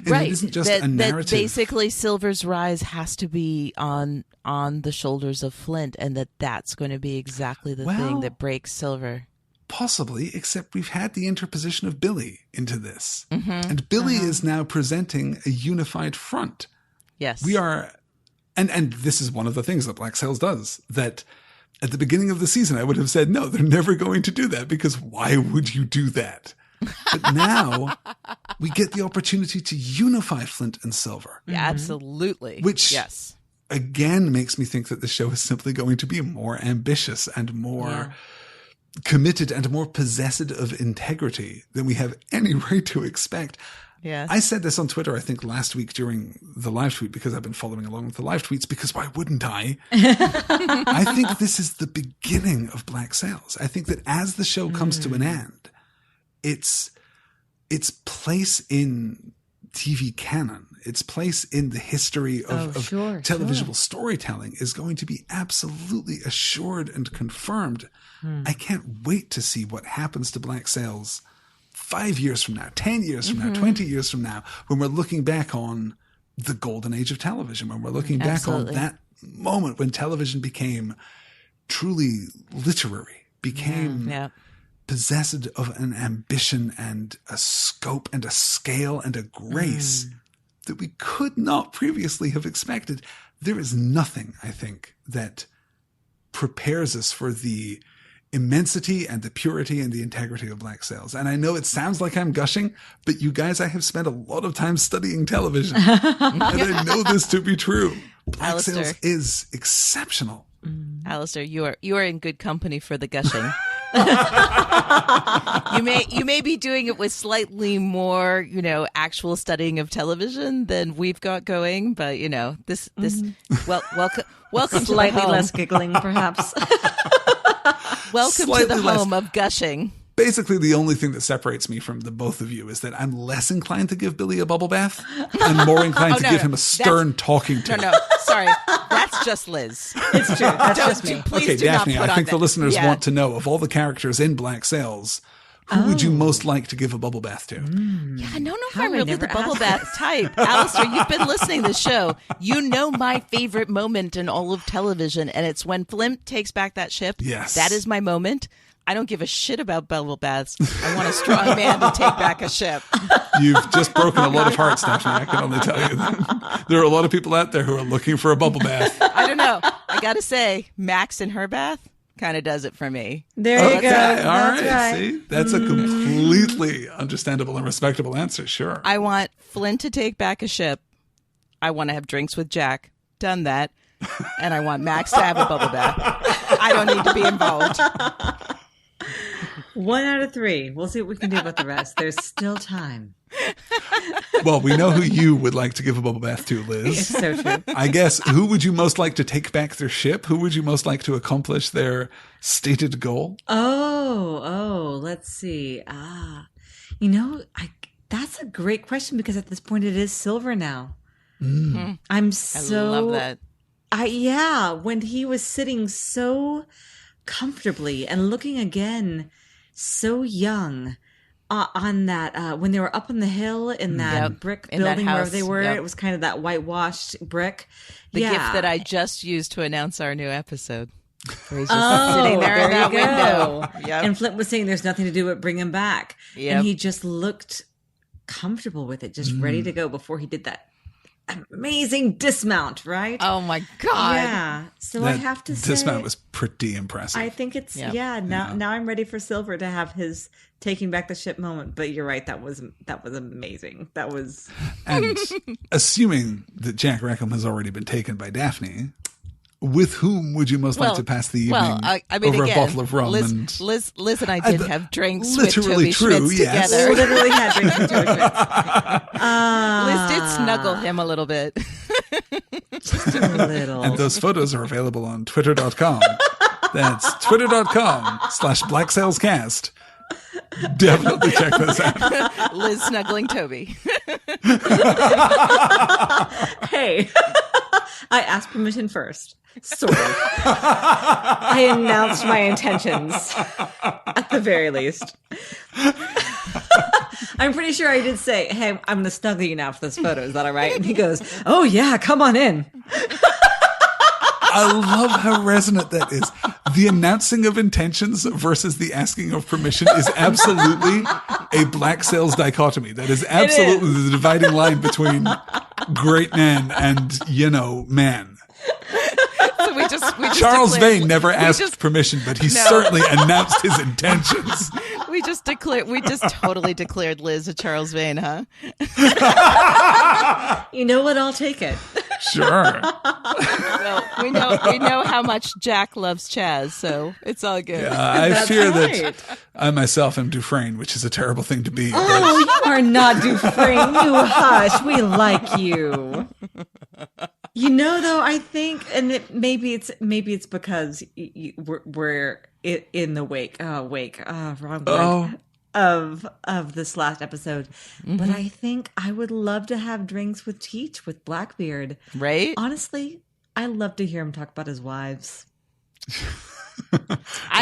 Right.
it isn't just
that,
a narrative.
That basically Silver's rise has to be on the shoulders of Flint, and that's going to be exactly the thing that breaks Silver.
Possibly, except we've had the interposition of Billy into this. And Billy is now presenting a unified front.
Yes.
We are, and this is one of the things that Black Sails does, that at the beginning of the season, I would have said, no, they're never going to do that, because why would you do that? But now we get the opportunity to unify Flint and Silver.
Yeah, absolutely.
Which,
yes,
again, makes me think that the show is simply going to be more ambitious and more committed and more possessed of integrity than we have any right to expect.
Yeah.
I said this on Twitter, I think, last week during the live tweet, because I've been following along with the live tweets, because why wouldn't I? I think this is the beginning of Black Sails. I think that as the show comes to an end, its place in TV canon, its place in the history of televisual storytelling is going to be absolutely assured and confirmed. I can't wait to see what happens to Black Sails 5 years from now, 10 years from now, 20 years from now, when we're looking back on the golden age of television, when we're looking back on that moment when television became truly literary, became possessed of an ambition and a scope and a scale and a grace that we could not previously have expected. There is nothing, I think, that prepares us for the immensity and the purity and the integrity of Black Sails. And I know it sounds like I'm gushing, but you guys, I have spent a lot of time studying television. And I know this to be true. Black Sails is exceptional.
Alastair, you are in good company for the gushing. You may be doing it with slightly more, actual studying of television than we've got going, but this welcome
Slightly
to the home.
less giggling, perhaps.
Welcome to the home of gushing.
Basically, the only thing that separates me from the both of you is that I'm less inclined to give Billy a bubble bath. I'm more inclined to give him a stern talking to.
No, sorry. That's just Liz.
It's true. That's just me.
Please do
Daphne,
not put
I think the listeners
Yeah.
want to know, of all the characters in Black Sails, who would you most like to give a bubble bath to?
Yeah, I don't know if
How
I'm
I
really
never
the bubble
asked
bath type. Alistair, you've been listening to the show. You know my favorite moment in all of television, and it's when Flint takes back that ship.
Yes.
That is my moment. I don't give a shit about bubble baths. I want a strong man to take back a ship.
You've just broken a lot of hearts, Daphne. I can only tell you that. There are a lot of people out there who are looking for a bubble bath.
I don't know. I got to say, Max in her bath kind of does it for me.
There you go.
All
That's
right.
right.
See, that's a completely understandable and respectable answer. Sure.
I want Flint to take back a ship. I want to have drinks with Jack. Done that. And I want Max to have a bubble bath. I don't need to be involved.
1 out of 3. We'll see what we can do about the rest. There's still time.
Well, we know who you would like to give a bubble bath to, Liz.
It's so true.
I guess, who would you most like to take back their ship? Who would you most like to accomplish their stated goal?
Let's see. That's a great question, because at this point it is Silver now. I'm so
I love that.
When he was sitting so comfortably and looking again so young on that when they were up on the hill in that brick
in that
building wherever
house.
they were.
Yep.
It was kind of that whitewashed brick.
The gift that I just used to announce our new episode. Where he's just sitting there in that window. Yep.
And Flint was saying there's nothing to do but bring him back.
Yep.
And he just looked comfortable with it, just ready to go before he did that amazing dismount, right?
Oh my God.
Yeah. So I have to say,
Dismount was pretty impressive.
I think it's now I'm ready for Silver to have his taking back the ship moment. But you're right, that was amazing. That was
And assuming that Jack Rackham has already been taken by Daphne, with whom would you most like to pass the evening over
again,
a bottle of rum?
Liz and I did have drinks with Toby Schmitz
yes.
together.
literally had drinks with Toby Schmitz.
Liz did snuggle him a little bit.
Just a little.
And those photos are available on twitter.com. That's twitter.com/blacksailscast. Definitely check this out.
Liz snuggling Toby.
Hey, I asked permission first. Sort of. I announced my intentions, at the very least. I'm pretty sure I did say, hey, I'm going to snuggle you now for this photo. Is that all right? And he goes, oh, yeah, come on in.
I love how resonant that is. The announcing of intentions versus the asking of permission is absolutely a Black Sails dichotomy. That is absolutely the dividing line between great man and, man.
So we
Charles Vane never asked permission, but he certainly announced his intentions.
We just totally declared Liz a Charles Vane, huh?
You know what? I'll take it.
Sure.
Well, we know how much Jack loves Chaz, so it's all good.
I fear that I myself am Dufresne, which is a terrible thing to be.
Oh, you are not Dufresne. You hush. We like you. You know, though, I think, and maybe it's because we're in the wake. Wrong word. Of this last episode. Mm-hmm. But I think I would love to have drinks with Teach, with Blackbeard.
Right?
Honestly, I love to hear him talk about his wives.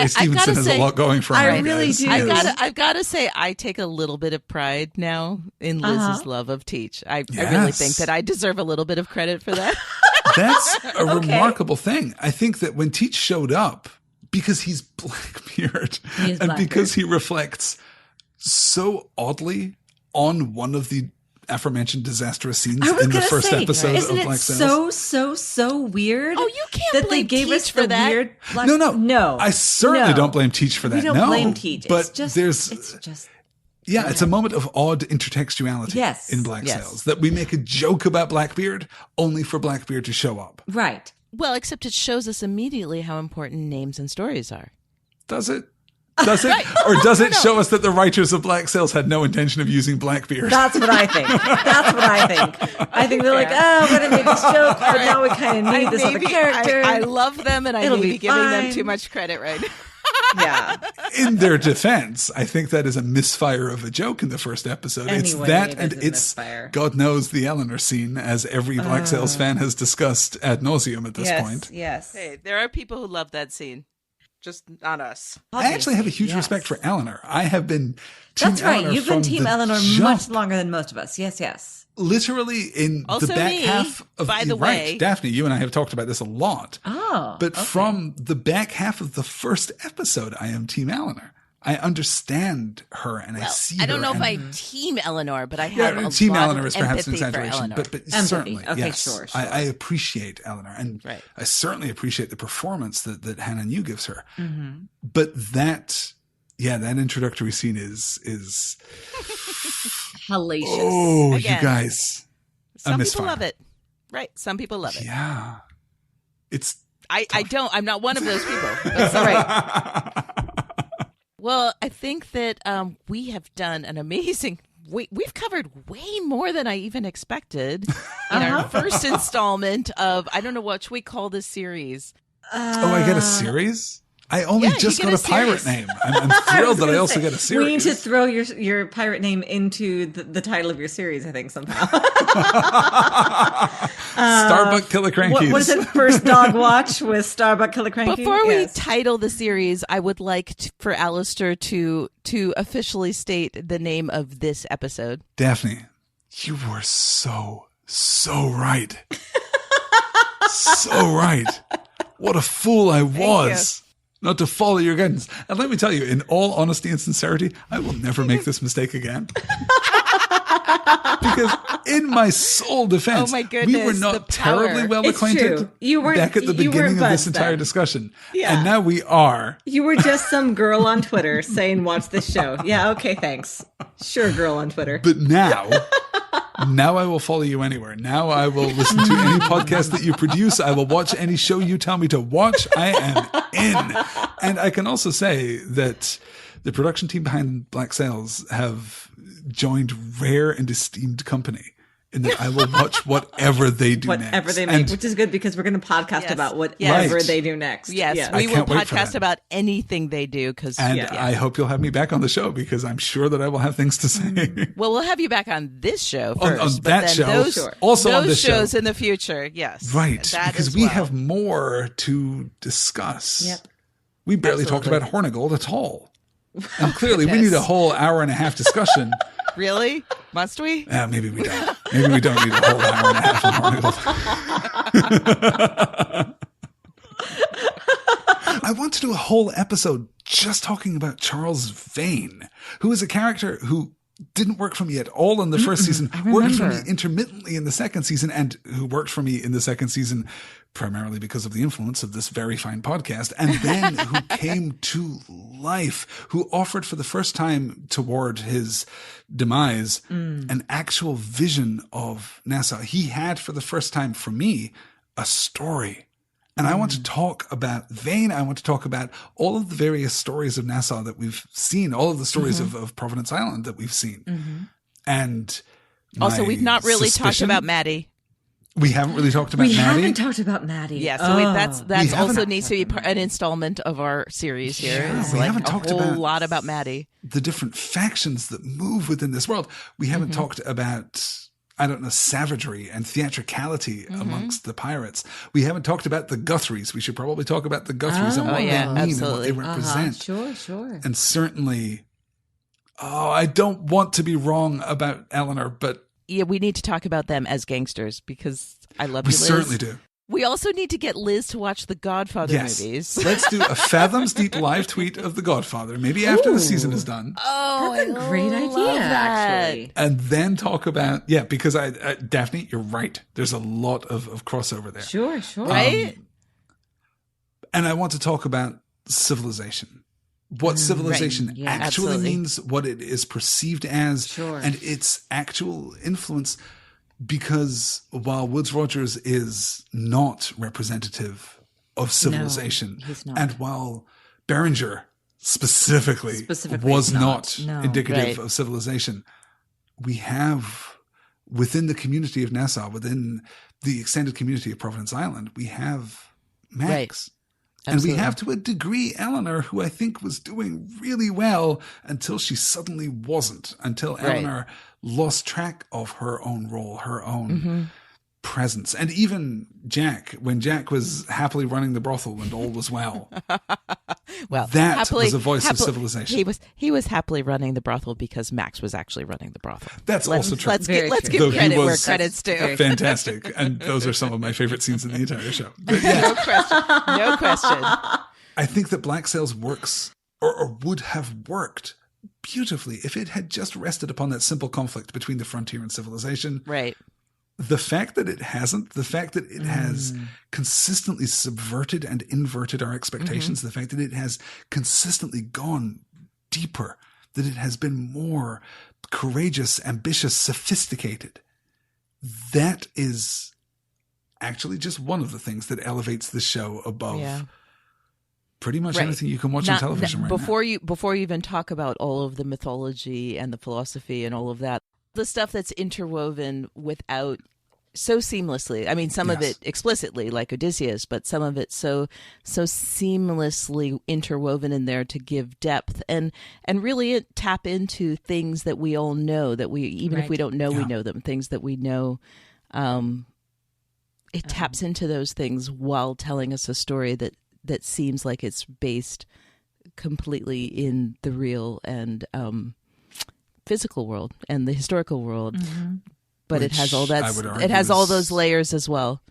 Stevenson has a lot going for him.
I really do.
I've got to say, I take a little bit of pride now in Liz's love of Teach. I really think that I deserve a little bit of credit for that.
That's a remarkable thing. I think that when Teach showed up, because he's Blackbeard, because he reflects so oddly on one of the aforementioned disastrous scenes in the first episode of Black Sails.
So weird.
Oh, you can't
that
blame
they gave
Teach
us
for
the
that.
Weird
No. I certainly don't blame Teach for that.
We don't blame Teach.
But
it's
it's a moment of odd intertextuality in Black Sails that we make a joke about Blackbeard only for Blackbeard to show up.
Right.
Well, except it shows us immediately how important names and stories are.
Does it? Does it? Right. Or does it show us that the writers of Black Sails had no intention of using Blackbeard?
That's what I think. I think they're like, we're going to make this joke, but now we kind of need this other character.
I love them, and I may be giving them too much credit right now.
Yeah.
In their defense, I think that is a misfire of a joke in the first episode. It's that, and it's God knows the Eleanor scene, as every Black Sails fan has discussed ad nauseum at this point.
Yes.
Hey, there are people who love that scene. Just not us.
I actually have a huge respect for Eleanor. I have been Team Eleanor.
That's right. You've been Team Eleanor much longer than most of us. Yes.
Literally in
also
the back half of
by the way.
Daphne, you and I have talked about this a lot. But
okay.
from the back half of the first episode, I am Team Eleanor. I understand her and I see her.
I don't know if I Team Eleanor, but I have a
Team
lot
Eleanor
of
is perhaps an
empathy for
exaggeration,
Eleanor.
but certainly,
okay,
yes.
sure.
I appreciate Eleanor, and I certainly appreciate the performance that Hannah New gives her.
Mm-hmm.
But that introductory scene is
hellacious.
Oh, again, you guys.
Some people love it. Right. Some people love it.
Yeah. It's
I'm not one of those people. That's all right. Well, I think that we have done an amazing. We've covered way more than I even expected in our first installment of, I don't know what we call this series.
I get a series? I only just got a pirate name. I'm thrilled that I also get a series.
We need to throw your pirate name into the title of your series, I think, somehow.
Starbuck Killicrankies.
What is it? First Dog Watch with Starbuck Killicrankies?
Before we title the series, I would like for Alastair to officially state the name of this episode.
Daphne, you were so right. So right. What a fool I was. Not to follow your guidance. And let me tell you, in all honesty and sincerity, I will never make this mistake again. Because in my sole defense,
oh my goodness,
we were not terribly well acquainted back at the beginning of this entire discussion. Yeah. And now we are.
You were just some girl on Twitter saying, watch this show. Yeah, okay, thanks. Sure, girl on Twitter.
But now I will follow you anywhere. Now I will listen to any podcast that you produce. I will watch any show you tell me to watch. I am in. And I can also say that the production team behind Black Sails have joined rare and esteemed company in that I will watch whatever they do next.
Whatever they make, which is good because we're going to podcast about whatever they do next.
Yes, we will podcast about anything they do.
I hope you'll have me back on the show because I'm sure that I will have things to say.
Well, we'll have you back on this show first.
On that show. Also on this show.
Those shows in the future, yes.
Right, because we have more to discuss.
Yep.
We barely talked about Hornigold at all. And clearly we need a whole hour and a half discussion.
Really? Must we?
Maybe we don't. Maybe we don't need a whole hour and a half on Hornigold. I want to do a whole episode just talking about Charles Vane, who is a character who didn't work for me at all in the first season, worked for me intermittently in the second season, and who worked for me in the second season primarily because of the influence of this very fine podcast, and then who came to life, who offered for the first time toward his demise an actual vision of Nassau. He had for the first time for me a story. And I want to talk about Vane. I want to talk about all of the various stories of Nassau that we've seen, all of the stories of Providence Island that we've seen. And
also, we've not really talked about Maddie.
We haven't really talked about Maddie.
We haven't talked about Maddie.
Yeah, so that's also needs to be an installment of our series here.
Yeah,
it's
we
like
haven't talked
a whole lot about Maddie.
The different factions that move within this world. We haven't talked about, I don't know, savagery and theatricality amongst the pirates. We haven't talked about the Guthries. We should probably talk about the Guthries and what they mean
absolutely.
and what they represent.
Sure.
And certainly, I don't want to be wrong about Eleanor, but
yeah, we need to talk about them as gangsters because I love
we
you, Liz.
certainly do.
We also need to get Liz to watch the Godfather movies.
Let's do a Fathoms Deep live tweet of the Godfather, maybe after the season is done.
Oh,
that's a great idea, actually.
And then talk about, because Daphne, you're right. There's a lot of crossover there.
Sure.
Right?
And I want to talk about civilization. What civilization actually means, what it is perceived as, and its actual influence. Because while Woodes Rogers is not representative of civilization,
he's not.
and while Beringer specifically was not indicative of civilization, we have within the community of Nassau, within the extended community of Providence Island, we have Max.
Right.
And we have, to a degree, Eleanor, who I think was doing really well until she suddenly wasn't, until Eleanor lost track of her own role, her own presence. And even Jack, when Jack was happily running the brothel and all was well.
Well,
that was a voice of civilization.
He was happily running the brothel because Max was actually running the brothel.
That's also true.
Let's give credit where credit's due.
Fantastic. And those are some of my favorite scenes in the entire show. But
No question.
I think that Black Sails works or would have worked beautifully if it had just rested upon that simple conflict between the frontier and civilization.
Right.
The fact that it hasn't, the fact that it has consistently subverted and inverted our expectations, the fact that it has consistently gone deeper, that it has been more courageous, ambitious, sophisticated, that is actually just one of the things that elevates the show above pretty much anything you can watch on television
before you even talk about all of the mythology and the philosophy and all of that, the stuff that's interwoven without so seamlessly. I mean, some of it explicitly, like Odysseus, but some of it so seamlessly interwoven in there to give depth and really tap into things that we all know, that we even if we don't know we know them, things that we know. It taps into those things while telling us a story that seems like it's based completely in the real and physical world and the historical world, but it has all that. It has all those layers as well.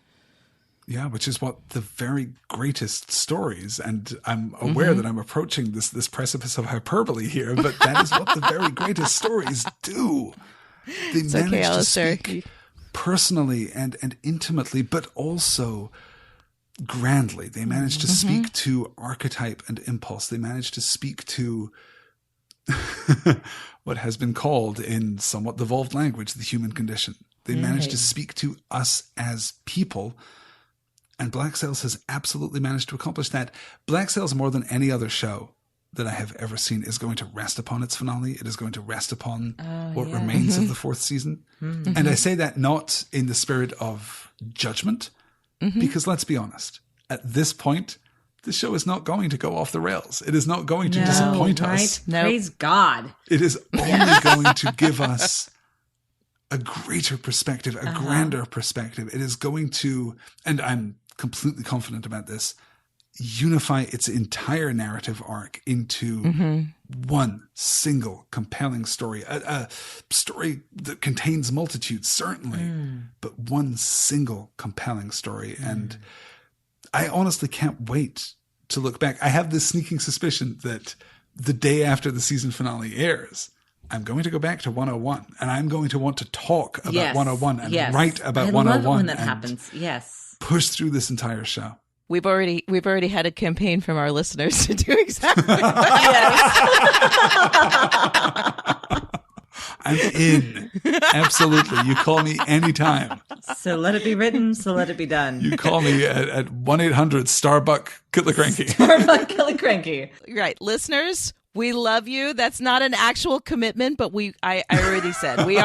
Yeah, which is what the very greatest stories, and I'm aware that I'm approaching this precipice of hyperbole here, but that is what the very greatest stories do. They manage to speak personally and intimately, but also grandly. They manage to speak to archetype and impulse. They manage to speak to what has been called in somewhat devolved language, the human condition. They manage to speak to us as people. And Black Sails has absolutely managed to accomplish that. Black Sails, more than any other show that I have ever seen, is going to rest upon its finale. It is going to rest upon what remains of the fourth season. And I say that not in the spirit of judgment, because let's be honest, at this point, the show is not going to go off the rails. It is not going to disappoint us.
No. Praise God.
It is only going to give us a greater perspective, a grander perspective. It is going to, and I'm completely confident about this, unify its entire narrative arc into one single compelling story. A story that contains multitudes, certainly, but one single compelling story. And I honestly can't wait to look back. I have this sneaking suspicion that the day after the season finale airs, I'm going to go back to 101 and I'm going to want to talk about
Yes.
101 and
Yes.
write about
I
101
love it when that
and
happens. Yes.
push through this entire show.
We've already had a campaign from our listeners to do exactly that.
I'm in. Absolutely. You call me anytime.
So let it be written, so let it be done.
You call me at 1-800-STARBUCK-KILLICRANKY.
Starbuck Killicranky.
Right, listeners, we love you. That's not an actual commitment, but I already said we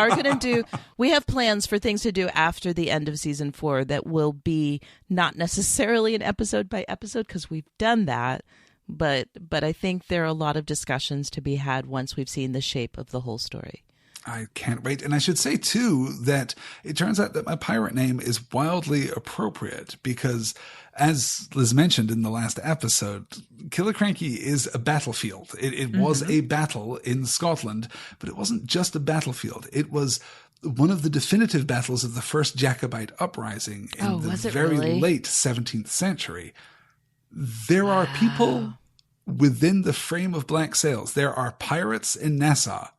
have plans for things to do after the end of season 4 that will be not necessarily an episode by episode, because we've done that, but I think there are a lot of discussions to be had once we've seen the shape of the whole story.
I can't wait. And I should say, too, that it turns out that my pirate name is wildly appropriate because, as Liz mentioned in the last episode, Killicranky is a battlefield. It was a battle in Scotland, but it wasn't just a battlefield. It was one of the definitive battles of the first Jacobite uprising in the very late 17th century. There are people within the frame of Black Sails. There are pirates in Nassau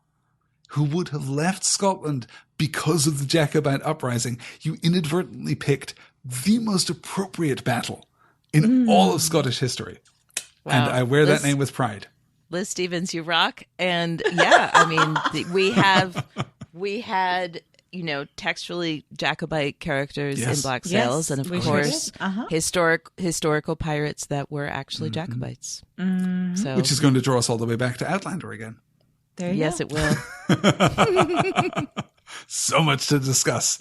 who would have left Scotland because of the Jacobite uprising. You inadvertently picked the most appropriate battle in all of Scottish history. Wow. And I wear that name with pride.
Liz Stephens, you rock. And yeah, I mean, we had, textually Jacobite characters in Black Sails, and of course, historical pirates that were actually Jacobites. So,
which is going to draw us all the way back to Outlander again.
Yes, it will.
So much to discuss.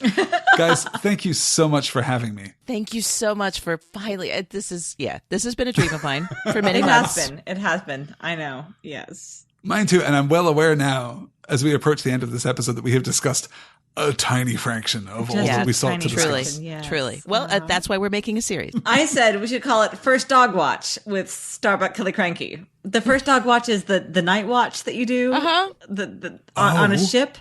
Guys, thank you so much for having me.
Thank you so much for finally. This has been a dream of mine for many months.
It has been. I know. Yes.
Mine too. And I'm well aware now, as we approach the end of this episode, that we have discussed a tiny fraction of all that we sought to discuss.
Truly. Well, that's why we're making a series.
I said we should call it First Dog Watch with Starbuck Killicranky. The first dog watch is the night watch that you do on a ship.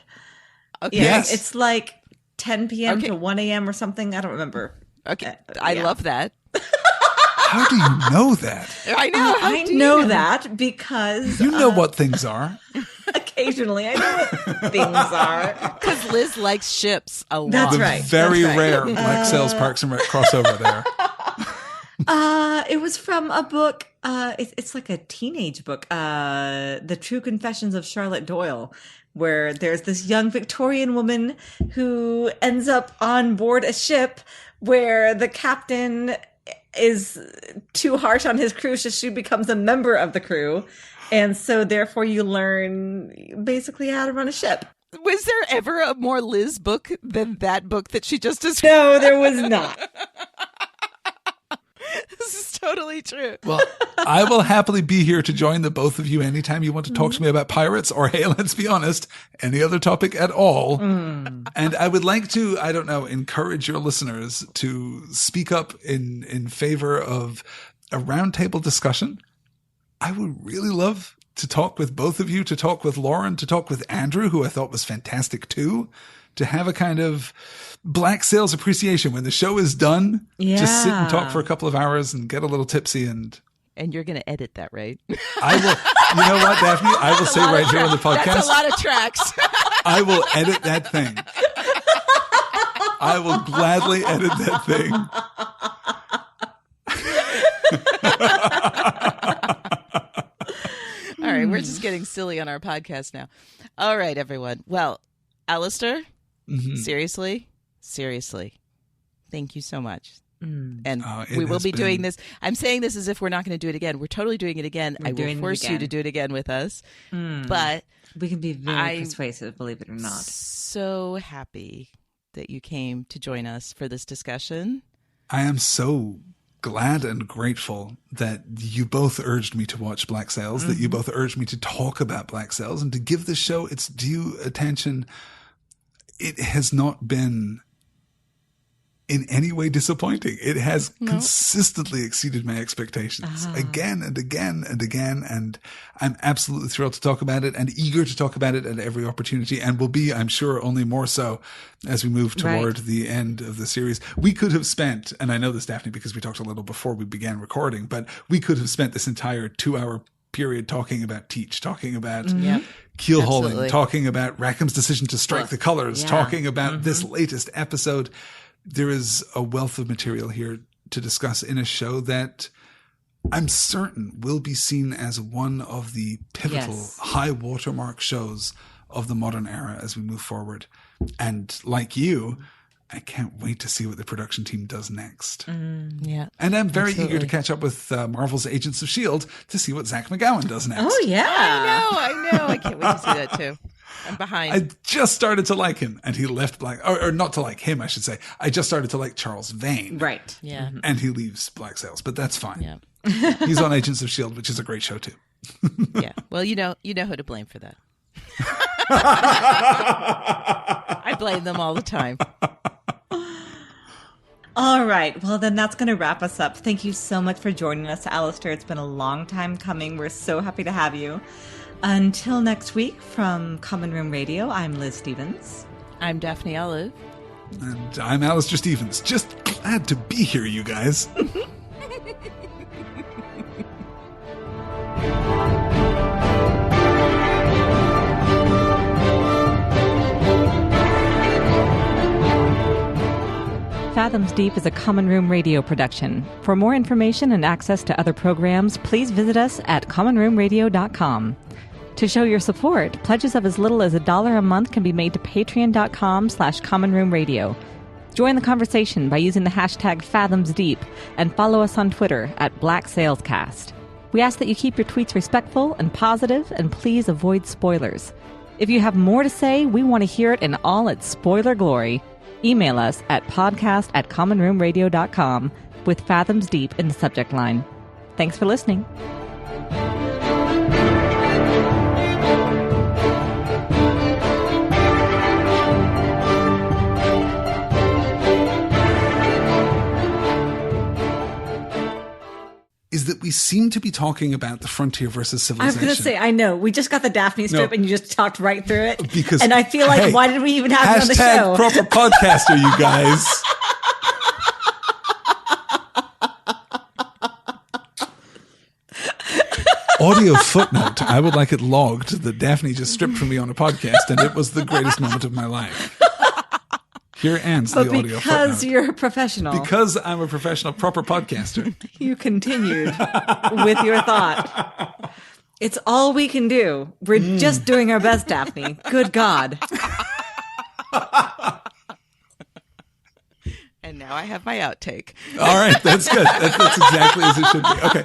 Okay.
Yeah,
Yes.
it's like 10 p.m. to 1 a.m. or something. I don't remember.
Okay. I love that.
How do you know that?
I know.
I know that because
You know what things are.
occasionally I know what things are.
Because Liz likes ships a lot.
That's
The
right.
very
That's right.
rare Black Sails Parks and Rec crossover there.
It was from a book. It's like a teenage book. The True Confessions of Charlotte Doyle, where there's this young Victorian woman who ends up on board a ship where the captain is too harsh on his crew, so she becomes a member of the crew. And so therefore you learn basically how to run a ship.
Was there ever a more Liz book than that book that she just described?
No, there was not.
This is totally true.
Well, I will happily be here to join the both of you anytime you want to talk to me about pirates or, hey, let's be honest, any other topic at all. And I would like to, I don't know, encourage your listeners to speak up in favor of a roundtable discussion. I would really love to talk with both of you, to talk with Lauren, to talk with Andrew, who I thought was fantastic too, to have a kind of Black Sails appreciation when the show is done.
Yeah.
Just sit and talk for a couple of hours and get a little tipsy. And
you're going to edit that, right?
I will, you know what, Daphne? I will say right here on the podcast.
That's a lot of tracks.
I will edit that thing. I will gladly edit that thing.
All right, we're just getting silly on our podcast now. All right, everyone. Well, Alastair, seriously, thank you so much. And we will be doing this. I'm saying this as if we're not going to do it again. We're totally doing it again. I will force you to do it again with us. But
we can be very persuasive, believe it or not.
So happy that you came to join us for this discussion.
I am so glad and grateful that you both urged me to watch Black Sails, that you both urged me to talk about Black Sails and to give the show its due attention. It has not been in any way disappointing. It has consistently exceeded my expectations again and again and again. And I'm absolutely thrilled to talk about it and eager to talk about it at every opportunity, and will be, I'm sure, only more so as we move toward the end of the series. We could have spent, and I know this, Daphne, because we talked a little before we began recording, but we could have spent this entire 2-hour period talking about Teach, talking about
Yep.
keelhauling,
Absolutely.
talking about Rackham's decision to strike the colors, talking about this latest episode. There is a wealth of material here to discuss in a show that I'm certain will be seen as one of the pivotal high watermark shows of the modern era as we move forward. And like you, I can't wait to see what the production team does next.
Yeah.
And I'm very eager to catch up with Marvel's Agents of S.H.I.E.L.D. to see what Zach McGowan does next.
Oh, yeah.
I know. I can't wait to see that too. I'm behind.
I just started to like him and he left Black, or not to like him, I should say. I just started to like Charles Vane.
Right.
Yeah.
And he leaves Black Sails, but that's fine.
Yeah.
He's on Agents of S.H.I.E.L.D., which is a great show too.
Yeah. Well, you know who to blame for that. I blame them all the time.
All right. Well, then that's going to wrap us up. Thank you so much for joining us, Alastair. It's been a long time coming. We're so happy to have you. Until next week, from Common Room Radio, I'm Liz Stephens.
I'm Daphne Olive.
And I'm Alastair Stephens. Just glad to be here, you guys.
Fathoms Deep is a Common Room Radio production. For more information and access to other programs, please visit us at commonroomradio.com. To show your support, pledges of as little as $1 a month can be made to patreon.com/commonroomradio. Join the conversation by using the hashtag FatHomsDeep and follow us on Twitter at BlackSalesCast. We ask that you keep your tweets respectful and positive, and please avoid spoilers. If you have more to say, we want to hear it in all its spoiler glory. Email us at podcast@commonroomradio.com with Fathoms Deep in the subject line. Thanks for listening.
Is that we seem to be talking about the frontier versus
I was
civilization.
going to say, I know. We just got the Daphne strip and you just talked right through it.
Because,
and I feel like,
hey,
why did we even have it on the
hashtag
show?
proper podcaster, you guys. Audio footnote. I would like it logged that Daphne just stripped from me on a podcast, and it was the greatest moment of my life. Here ends the audio footnote.
Because you're a professional.
Because I'm a professional, proper podcaster.
You continued with your thought. It's all we can do. We're just doing our best, Daphne. Good God.
And now I have my outtake.
All right, that's good. That's exactly as it should be. Okay.